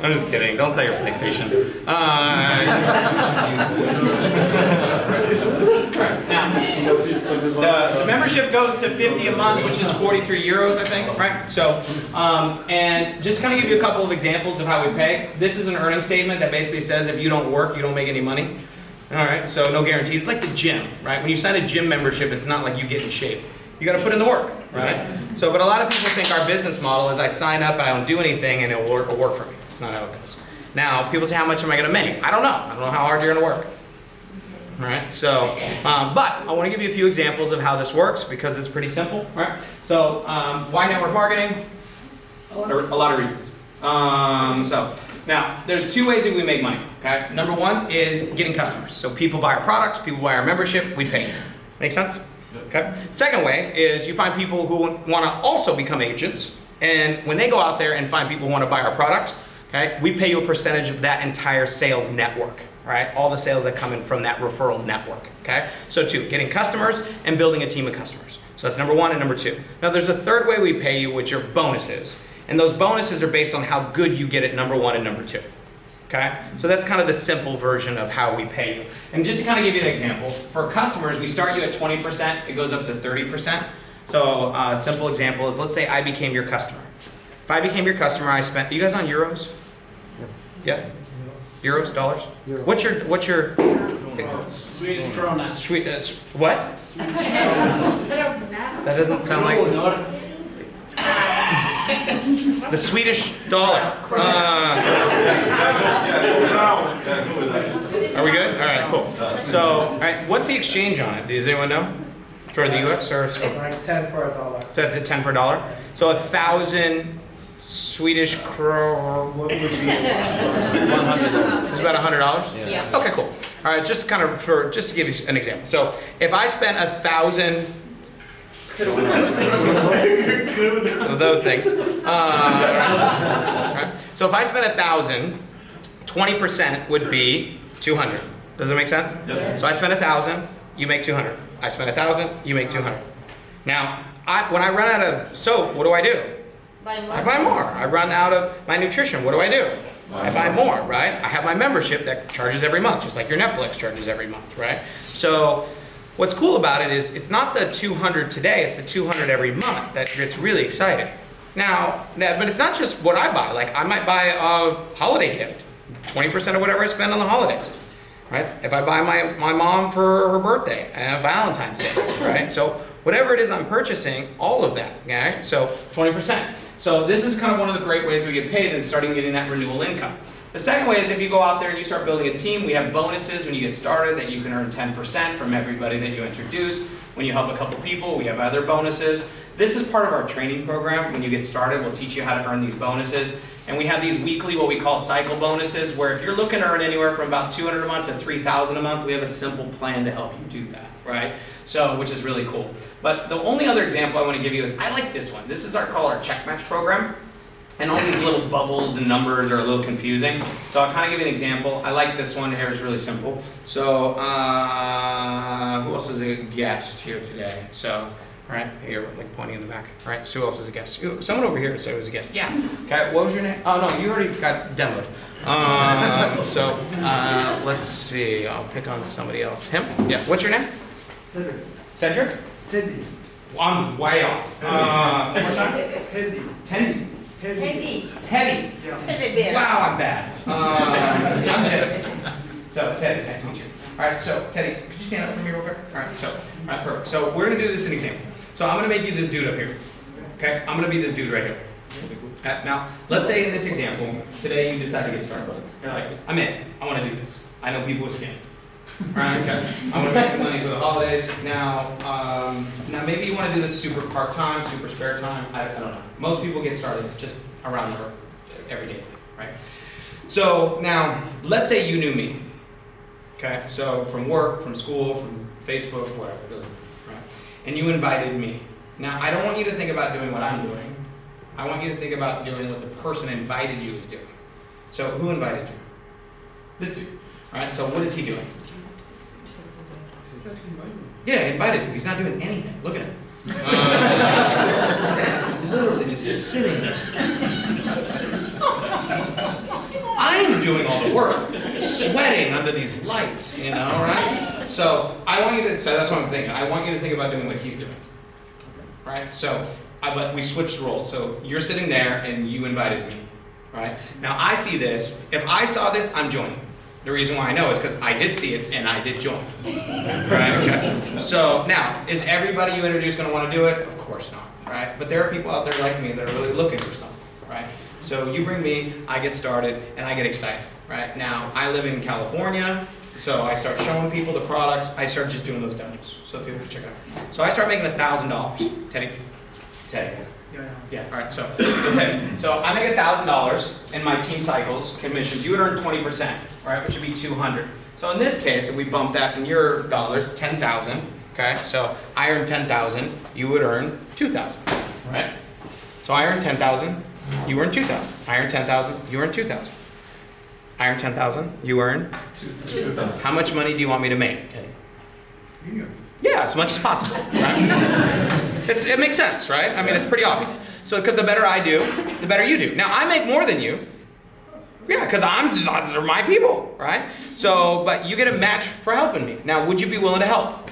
Speaker 2: I'm just kidding. Don't sell your PlayStation. Now, the membership goes to 50 a month, which is 43 euros, I think, right? So, and just kind of give you a couple of examples of how we pay. This is an earning statement that basically says if you don't work, you don't make any money. All right, so no guarantees. It's like the gym, right? When you sign a gym membership, it's not like you get in shape. You got to put in the work, right? So, but a lot of people think our business model is I sign up and I don't do anything and it'll work for me. It's not how it goes. Now, people say, how much am I going to make? I don't know. I don't know how hard you're going to work. All right, so, but I want to give you a few examples of how this works because it's pretty simple, right? So, why network marketing? A lot of reasons. So, now, there's two ways that we make money, okay? Number one is getting customers. So people buy our products, people buy our membership, we pay you. Make sense? Okay. Second way is you find people who want to also become agents, and when they go out there and find people who want to buy our products, okay, we pay you a percentage of that entire sales network, right? All the sales that come in from that referral network, okay? So two, getting customers and building a team of customers. So that's number one and number two. Now there's a third way we pay you, which are bonuses. And those bonuses are based on how good you get at number one and number two. Okay? So that's kind of the simple version of how we pay you. And just to kind of give you an example, for customers, we start you at 20%, it goes up to 30%. So a simple example is, let's say I became your customer. If I became your customer, I spent, you guys on euros? Yeah? Euros, dollars?
Speaker 3: Euro.
Speaker 2: What's your
Speaker 3: Swedish krona.
Speaker 2: what? That doesn't sound like the Swedish dollar. Are we good? All right, cool. So, all right, what's the exchange on it? Does anyone know? For the U.S. or
Speaker 3: Like 10 for a dollar.
Speaker 2: so it's at 10 per dollar? So 1,000 Swedish kronor. What would be? $100. It's about $100.
Speaker 5: Yeah.
Speaker 2: Okay, cool. All right, just kind of just to give you an example. So if I spent 1,000 of those things. Right? So if I spent 1,000, 20% would be 200. Does that make sense? Yep. So I spent 1,000, you make 200. I spent 1,000, you make 200. Now, when I run out of soap, what do? I buy more. I run out of my nutrition, what do? I buy more, right? I have my membership that charges every month, just like your Netflix charges every month, right? So what's cool about it is it's not the 200 today, it's the 200 every month that gets really exciting. Now, but it's not just what I buy. Like I might buy a holiday gift, 20% of whatever I spend on the holidays, right? If I buy my mom for her birthday and Valentine's Day, right? So whatever it is I'm purchasing, all of that, okay? So 20%. So this is kind of one of the great ways we get paid and starting getting that renewal income. The second way is if you go out there and you start building a team, we have bonuses when you get started that you can earn 10% from everybody that you introduce. When you help a couple people, we have other bonuses. This is part of our training program. When you get started, we'll teach you how to earn these bonuses. And we have these weekly, what we call cycle bonuses, where if you're looking to earn anywhere from about $200 a month to $3,000 a month, we have a simple plan to help you do that, right? So, which is really cool. But the only other example I want to give you is, I like this one. This is called our check match program. And all these little bubbles and numbers are a little confusing. So I'll kind of give you an example. I like this one here, it's really simple. So, who else is a guest here today? So, all right, here, like pointing in the back. All right, so who else is a guest? Ooh, someone over here said it was a guest. Yeah. Okay, what was your name? Oh, no, you already got demoed. Let's see, I'll pick on somebody else. Him? Yeah, what's your name? Cedric?
Speaker 3: Teddy.
Speaker 2: Well, I'm way off. One more time?
Speaker 3: Teddy.
Speaker 2: Teddy.
Speaker 1: Teddy.
Speaker 2: Teddy.
Speaker 1: Teddy bear.
Speaker 2: Wow, I'm bad. I'm just. So, Teddy, nice to meet you. All right, so, Teddy, could you stand up for me real quick? All right, perfect. So, we're going to do this in example. So, I'm going to make you this dude up here. Okay? I'm going to be this dude right here. Now, let's say in this example, today you decide to get started. You're like, I'm in. I want to do this. I know people with skin. All right, okay. I want to make some money for the holidays. Now maybe you want to do this super part-time, super spare time. I don't know. Most people get started just around their everyday life, right? So now, let's say you knew me. Okay, so from work, from school, from Facebook, whatever, right? And you invited me. Now, I don't want you to think about doing what I'm doing. I want you to think about doing what the person invited you is doing. So who invited you? This dude, right? So what is he doing? Yeah, he invited you. He's not doing anything. Look at him. I'm literally just sitting there. I'm doing all the work, sweating under these lights, you know, right? So I want you to, so that's what I'm thinking. I want you to think about doing what he's doing, right? So, but we switched roles. So you're sitting there and you invited me, right? Now I see this. If I saw this, I'm joining. The reason why I know is because I did see it and I did join, right? Okay. So now, is everybody you introduce going to want to do it? Of course not, right? But there are people out there like me that are really looking for something, right? So you bring me, I get started, and I get excited, right? Now, I live in California, so I start showing people the products. I start just doing those demos so people can check it out. So I start making $1,000. Teddy? Yeah, all right, so Teddy. So I make $1,000, and my team cycles commissions. You would earn 20%, right, which would be 200. So in this case, if we bump that in your dollars, 10,000, okay? So I earn 10,000, you would earn 2,000, right? So I earn 10,000. You earn 2,000. I earn 10,000. You earn 2,000. I earn 10,000. You earn
Speaker 4: 2,000.
Speaker 2: How much money do you want me to make, Teddy? Yeah, as much as possible. Right? It makes sense, right? I mean, it's pretty obvious. So, because the better I do, the better you do. Now, I make more than you. Yeah, because those are my people, right? So, but you get a match for helping me. Now, would you be willing to help?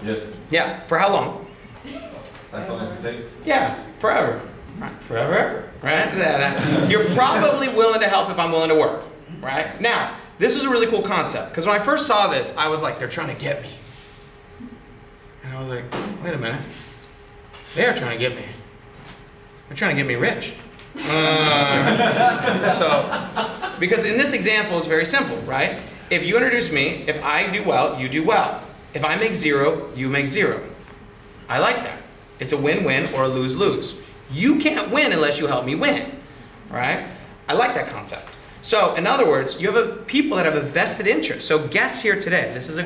Speaker 4: Yes.
Speaker 2: Yeah. For how long?
Speaker 4: As long as it takes.
Speaker 2: Yeah, forever. Right, forever, right? You're probably willing to help if I'm willing to work, right? Now, this is a really cool concept, because when I first saw this, I was like, they're trying to get me. And I was like, wait a minute. They're trying to get me. They're trying to get me rich. Because in this example, it's very simple, right? If you introduce me, if I do well, you do well. If I make zero, you make zero. I like that. It's a win-win or a lose-lose. You can't win unless you help me win, right? I like that concept. So, in other words, you have people that have a vested interest. So, guests here today, this is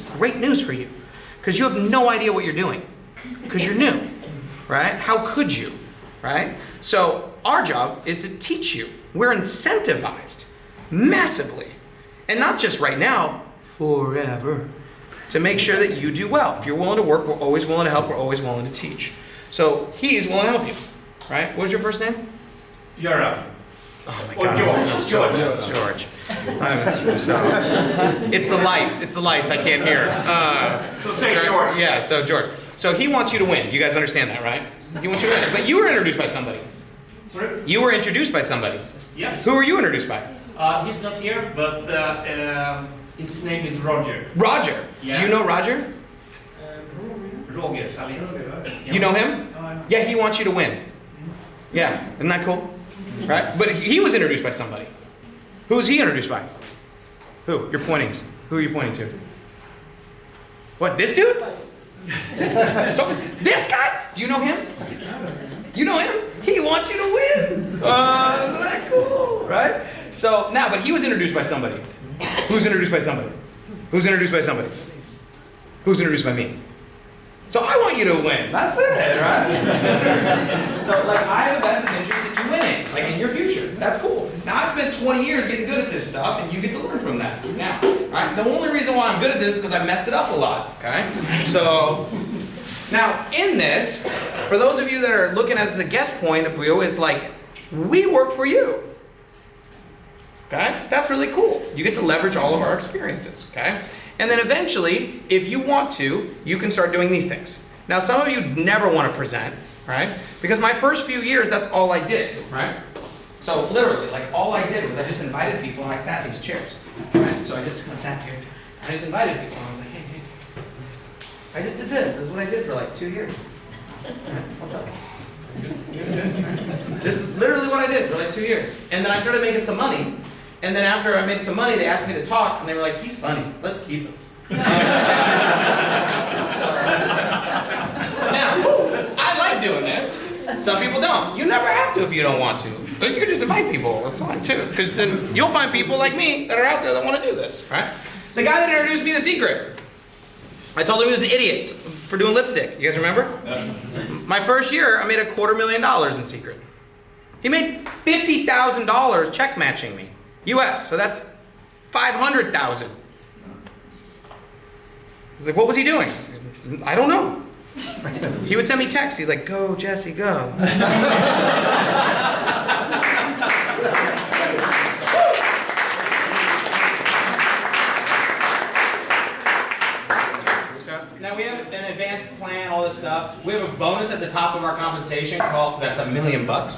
Speaker 2: great news for you, because you have no idea what you're doing, because you're new, right? How could you, right? So, our job is to teach you. We're incentivized massively, and not just right now, forever, to make sure that you do well. If you're willing to work, we're always willing to help. We're always willing to teach. So he's willing to help you, right? What was your first name?
Speaker 6: Göran.
Speaker 2: Oh my God. George. It's the lights. It's the lights. I can't hear.
Speaker 6: So say George.
Speaker 2: Yeah, so George. So he wants you to win. You guys understand that, right? He wants you to win. But you were introduced by somebody.
Speaker 6: Sorry?
Speaker 2: You were introduced by somebody.
Speaker 6: Yes.
Speaker 2: Who were you introduced by?
Speaker 6: He's not here, but his name is Roger.
Speaker 2: Roger.
Speaker 6: Yeah.
Speaker 2: Do you know Roger?
Speaker 6: Roger.
Speaker 2: You know him? Yeah, he wants you to win. Yeah, isn't that cool? Right? But he was introduced by somebody. Who was he introduced by? Who? You're pointing. Who are you pointing to? What, this dude? This guy? Do you know him? You know him? He wants you to win. Isn't that cool? Right? So, now, but he was introduced by somebody. Who's introduced by somebody? Who's introduced by somebody? Who's introduced by me? So I want you to win. That's it, right? So, like, I have a vested interest in you winning, like in your future. That's cool. Now, I spent 20 years getting good at this stuff, and you get to learn from that now. Right? The only reason why I'm good at this is because I messed it up a lot. Okay? So, now, in this, for those of you that are looking at this as a guest point of view, it's like, we work for you. Okay? That's really cool. You get to leverage all of our experiences. Okay? And then eventually, if you want to, you can start doing these things. Now, some of you never want to present, right? Because my first few years, that's all I did, right? So literally, like all I did was I just invited people and I sat in these chairs, right? So I just kind of sat here and I just invited people and I was like, hey, I just did this. This is what I did for like 2 years. What's up? This is literally what I did for like 2 years. And then I started making some money. And then after I made some money, they asked me to talk, and they were like, he's funny, let's keep him. Now, I like doing this. Some people don't. You never have to if you don't want to. But you can just invite people, that's fine too. Because then you'll find people like me that are out there that want to do this, right? The guy that introduced me to Seacret, I told him he was an idiot for doing lipstick. You guys remember?
Speaker 4: Yeah.
Speaker 2: My first year, I made $250,000 in Seacret. He made $50,000 check matching me. US, so that's 500,000. I was like, what was he doing? I don't know. He would send me texts. He's like, "Go, Jesse, go." Now we have an advanced plan, all this stuff. We have a bonus at the top of our compensation called that's $1 million. That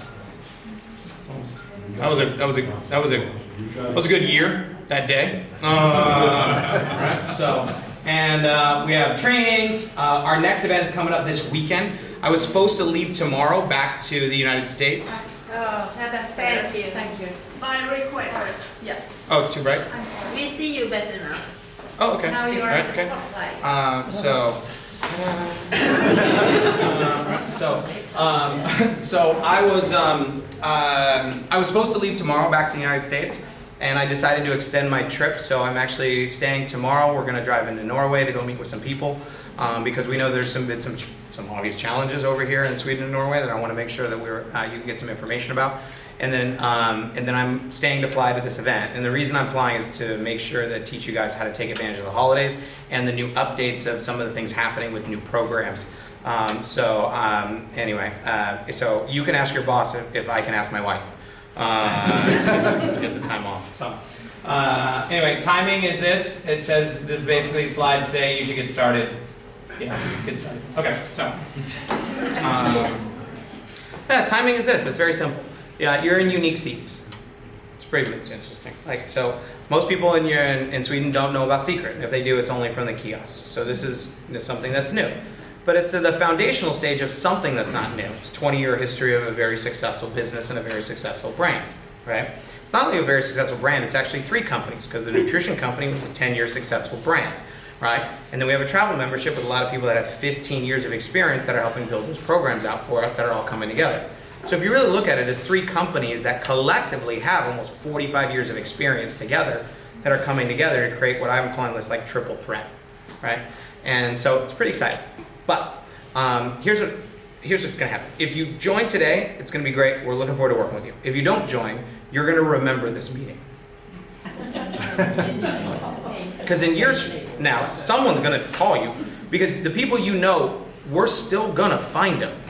Speaker 2: was a good year that day. Right. So, and we have trainings. Our next event is coming up this weekend. I was supposed to leave tomorrow back to the United States.
Speaker 5: Oh, yeah, that's
Speaker 1: Thank you.
Speaker 5: Thank you.
Speaker 1: By request.
Speaker 5: Yes.
Speaker 2: Oh, it's too bright.
Speaker 5: I'm sorry.
Speaker 1: We see you better now.
Speaker 2: Oh, okay.
Speaker 5: Now you are
Speaker 2: Right,
Speaker 5: in the
Speaker 2: okay.
Speaker 5: spotlight.
Speaker 2: So I was supposed to leave tomorrow back to the United States, and I decided to extend my trip. So I'm actually staying tomorrow. We're going to drive into Norway to go meet with some people because we know there's some obvious challenges over here in Sweden and Norway that I want to make sure that you can get some information about. And then I'm staying to fly to this event. And the reason I'm flying is to make sure that teach you guys how to take advantage of the holidays and the new updates of some of the things happening with new programs. Anyway, so you can ask your boss if I can ask my wife to get the time off. So anyway, timing is this. It says this basically slides say you should get started. Yeah, get started. Okay, so yeah, timing is this. It's very simple. Yeah, you're in unique seats. It's interesting. Like, so most people in Sweden don't know about Seacret. If they do, it's only from the kiosks. So this is something that's new. But it's the foundational stage of something that's not new. It's 20-year history of a very successful business and a very successful brand, right? It's not only a very successful brand, it's actually 3 companies, because the nutrition company was a 10-year successful brand, right? And then we have a travel membership with a lot of people that have 15 years of experience that are helping build those programs out for us that are all coming together. So if you really look at it, it's 3 companies that collectively have almost 45 years of experience together that are coming together to create what I'm calling this like triple threat, right? And so it's pretty exciting. But here's what's going to happen. If you join today, it's going to be great. We're looking forward to working with you. If you don't join, you're going to remember this meeting. Because in years now, someone's going to call you because the people you know, we're still going to find them.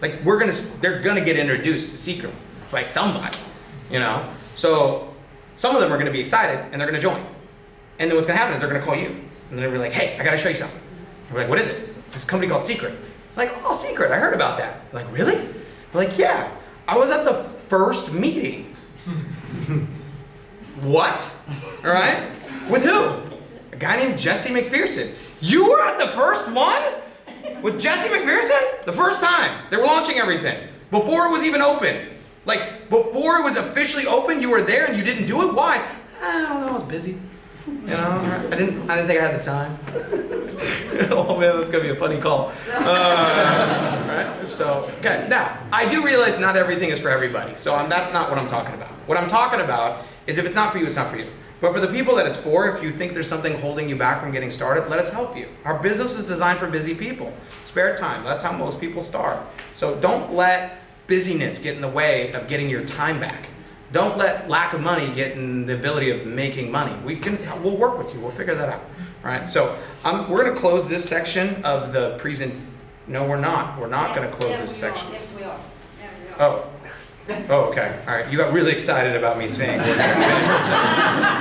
Speaker 2: Like they're gonna get introduced to Seacret by somebody, you know. So some of them are gonna be excited and they're gonna join. And then what's gonna happen is they're gonna call you and then they're like, "Hey, I gotta show you something." We're like, "What is it?" "It's this company called Seacret." Like, "Oh, Seacret, I heard about that." Like, "Really?" We're like, "Yeah, I was at the first meeting." What? All right? With who? A guy named Jesse Macpherson. You were at the first one? With Jesse Macpherson? The first time. They were launching everything. Before it was even open. Like, before it was officially open, you were there and you didn't do it? Why? I don't know, I was busy. You know, I didn't think I had the time. Oh man, that's gonna be a funny call. Right? So, okay, now, I do realize not everything is for everybody. So that's not what I'm talking about. What I'm talking about is if it's not for you, it's not for you. But for the people that it's for, if you think there's something holding you back from getting started, let us help you. Our business is designed for busy people. Spare time, that's how most people start. So don't let busyness get in the way of getting your time back. Don't let lack of money get in the ability of making money. We'll work with you, we'll figure that out. All right, so we're gonna close this section of the no, we're not. We're not gonna close this section.
Speaker 1: Yes, we are. Yeah, we are.
Speaker 2: Oh, okay. All right. You got really excited about me saying we're going to finish this section.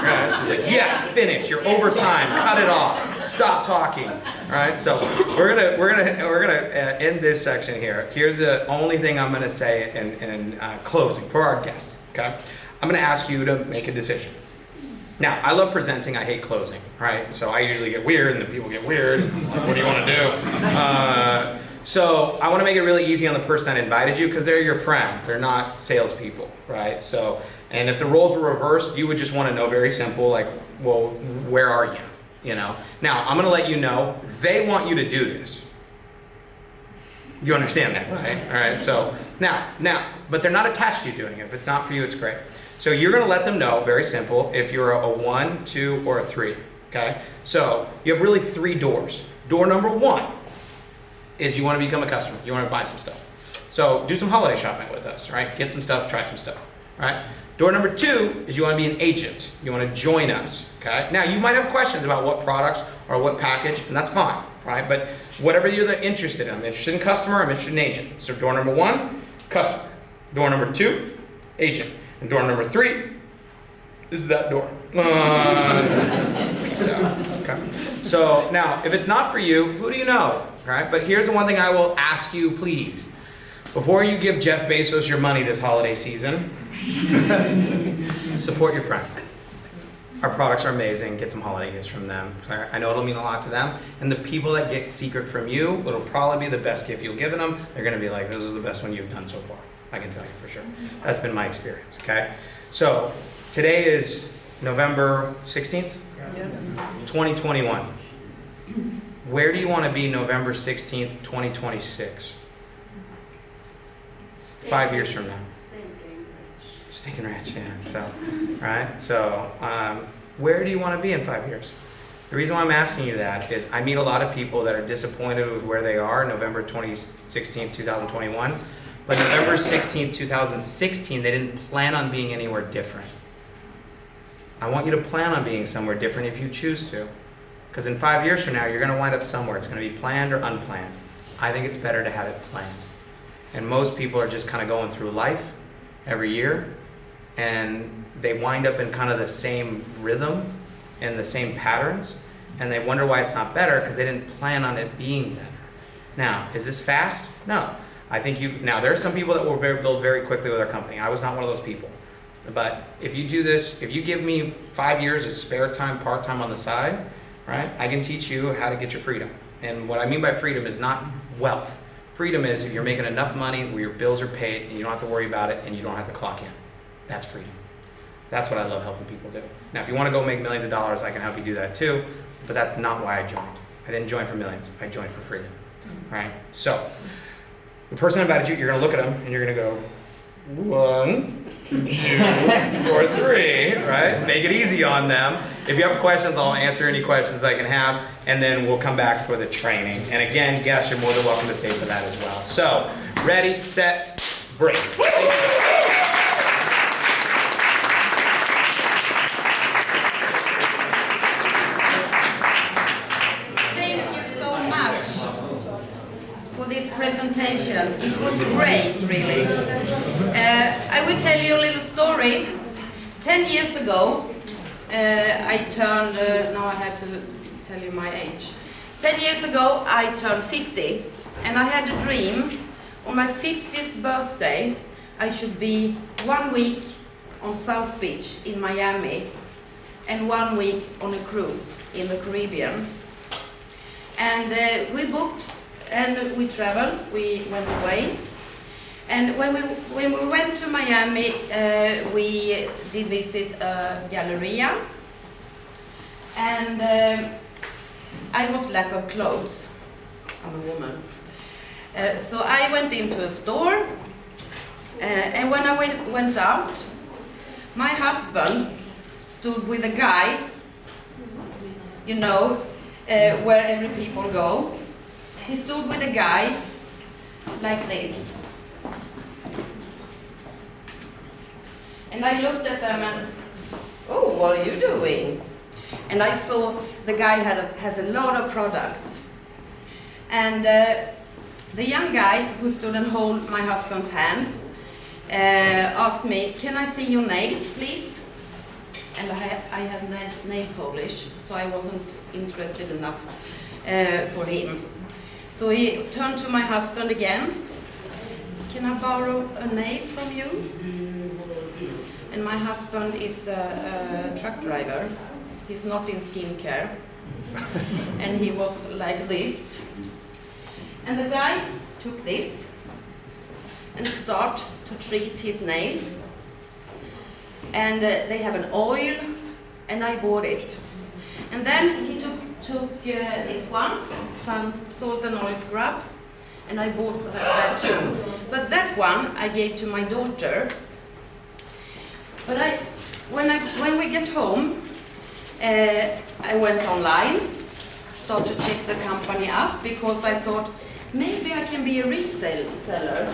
Speaker 2: Right? She's like, "Yes, finish. You're over time. Cut it off. Stop talking." All right. So we're gonna end this section here. Here's the only thing I'm going to say in closing for our guests. Okay. I'm going to ask you to make a decision. Now, I love presenting. I hate closing. Right. So I usually get weird, and the people get weird. Like, what do you want to do? So I want to make it really easy on the person that invited you because they're your friends. They're not salespeople, right? So, and if the roles were reversed, you would just want to know very simple, like, well, where are you? You know. Now I'm going to let you know they want you to do this. You understand that, right? All right. So now, but they're not attached to you doing it. If it's not for you, it's great. So you're going to let them know, very simple, if you're a 1, 2, or a 3. Okay. So you have really 3 doors. Door number 1. Is you want to become a customer. You want to buy some stuff. So do some holiday shopping with us, right? Get some stuff, try some stuff. right? Door number 2 is you want to be an agent. You want to join us, okay? Now, you might have questions about what products or what package, and that's fine, right? But whatever you're interested in, I'm interested in customer, I'm interested in agent. So door number 1, customer. Door number 2, agent. And door number 3 is that door. Peace out, okay? So now, if it's not for you, who do you know, right? But here's the one thing I will ask you, please. Before you give Jeff Bezos your money this holiday season, support your friend. Our products are amazing. Get some holiday gifts from them. I know it'll mean a lot to them. And the people that get Seacret from you, it'll probably be the best gift you'll give them. They're going to be like, this is the best one you've done so far. I can tell you for sure. That's been my experience, okay? So today is November 16th,
Speaker 5: Yes.
Speaker 2: 2021. Where do you want to be November 16th, 2026? 5 years from now. Stinking rich, yeah. So, right? So, where do you want to be in 5 years? The reason why I'm asking you that is I meet a lot of people that are disappointed with where they are November 2016, 2021. But November 16, 2016, they didn't plan on being anywhere different. I want you to plan on being somewhere different if you choose to. Because in 5 years from now, you're going to wind up somewhere. It's going to be planned or unplanned. I think it's better to have it planned. And most people are just kind of going through life every year, and they wind up in kind of the same rhythm and the same patterns, and they wonder why it's not better because they didn't plan on it being better. Now, is this fast? No. I think now there are some people that will build very quickly with our company. I was not one of those people. But if you do this, if you give me 5 years of spare time, part-time on the side, right, I can teach you how to get your freedom. And what I mean by freedom is not wealth. Freedom is if you're making enough money where your bills are paid and you don't have to worry about it and you don't have to clock in. That's freedom. That's what I love helping people do. Now, if you want to go make millions of dollars, I can help you do that too, but that's not why I joined. I didn't join for millions. I joined for freedom, right? So, the person I invited you, you're going to look at them and you're going to go, 1, 2, or 3, right? Make it easy on them. If you have questions, I'll answer any questions I can have, and then we'll come back for the training. And again, guests, you're more than welcome to stay for that as well. So, ready, set, break.
Speaker 1: Thank you so much for this presentation. It was great, really. I will tell you a little story. 10 years ago, I turned, now I have to tell you my age. 10 years ago, I turned 50, and I had a dream. On my 50th birthday, I should be 1 week on South Beach in Miami, and 1 week on a cruise in the Caribbean. And we booked, and we traveled, we went away. And when we went to Miami, we did visit a Galleria, and I was lack of clothes. I'm a woman. So I went into a store, and when I went out, my husband stood with a guy, you know, where every people go. He stood with a guy like this. And I looked at them and, oh, what are you doing? And I saw the guy has a lot of products. And the young guy who stood and held my husband's hand asked me, can I see your nails, please? And I have nail polish, so I wasn't interested enough for him. So he turned to my husband again. Can I borrow a nail from you? And my husband is a truck driver. He's not in skincare. And he was like this. And the guy took this and started to treat his nail. And they have an oil, and I bought it. And then he took this one, some salt and oil scrub, and I bought that too. But that one I gave to my daughter. But when we get home, I went online, started to check the company up, because I thought maybe I can be a reseller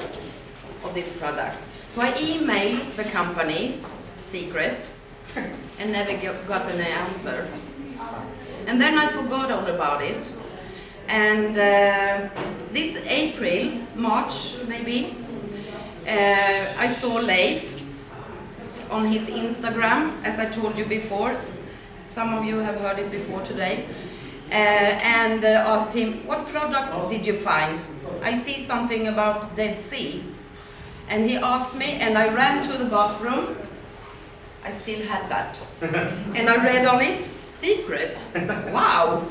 Speaker 1: of these products. So I emailed the company, Seacret, and never got an answer. And then I forgot all about it. And this April, March maybe, I saw Leif on his Instagram, as I told you before. Some of you have heard it before today. And asked him, what product did you find? I see something about Dead Sea. And he asked me, and I ran to the bathroom. I still had that. And I read on it, Seacret. Wow.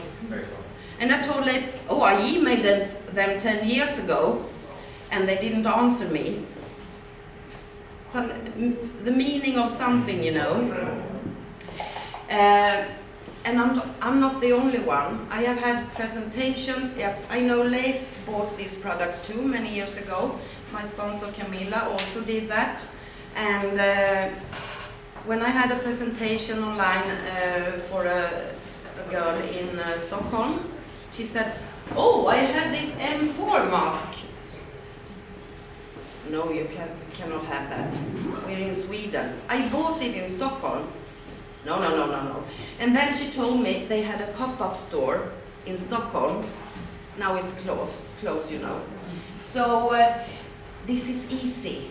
Speaker 1: And I told Leif, oh, I emailed them 10 years ago, and they didn't answer me. The meaning of something, you know. And I'm not the only one. I have had presentations. Yeah, I know Leif bought these products too many years ago. My sponsor Camilla also did that. And when I had a presentation online for a girl in Stockholm, she said, oh, I have this M4 mask. No, you cannot have that. We're in Sweden. I bought it in Stockholm. No. And then she told me they had a pop-up store in Stockholm. Now it's closed, you know. So this is easy.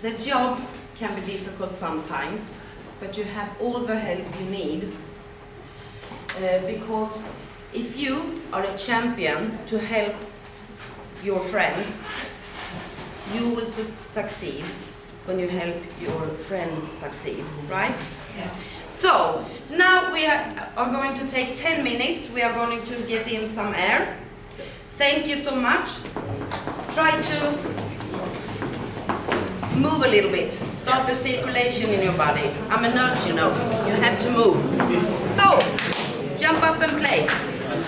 Speaker 1: The job can be difficult sometimes, but you have all the help you need. Because if you are a champion to help your friend, you will succeed when you help your friend succeed, right?
Speaker 5: Yeah.
Speaker 1: So, now we are going to take 10 minutes. We are going to get in some air. Thank you so much. Try to move a little bit. Start the circulation in your body. I'm a nurse, you know. You have to move. So, jump up and play.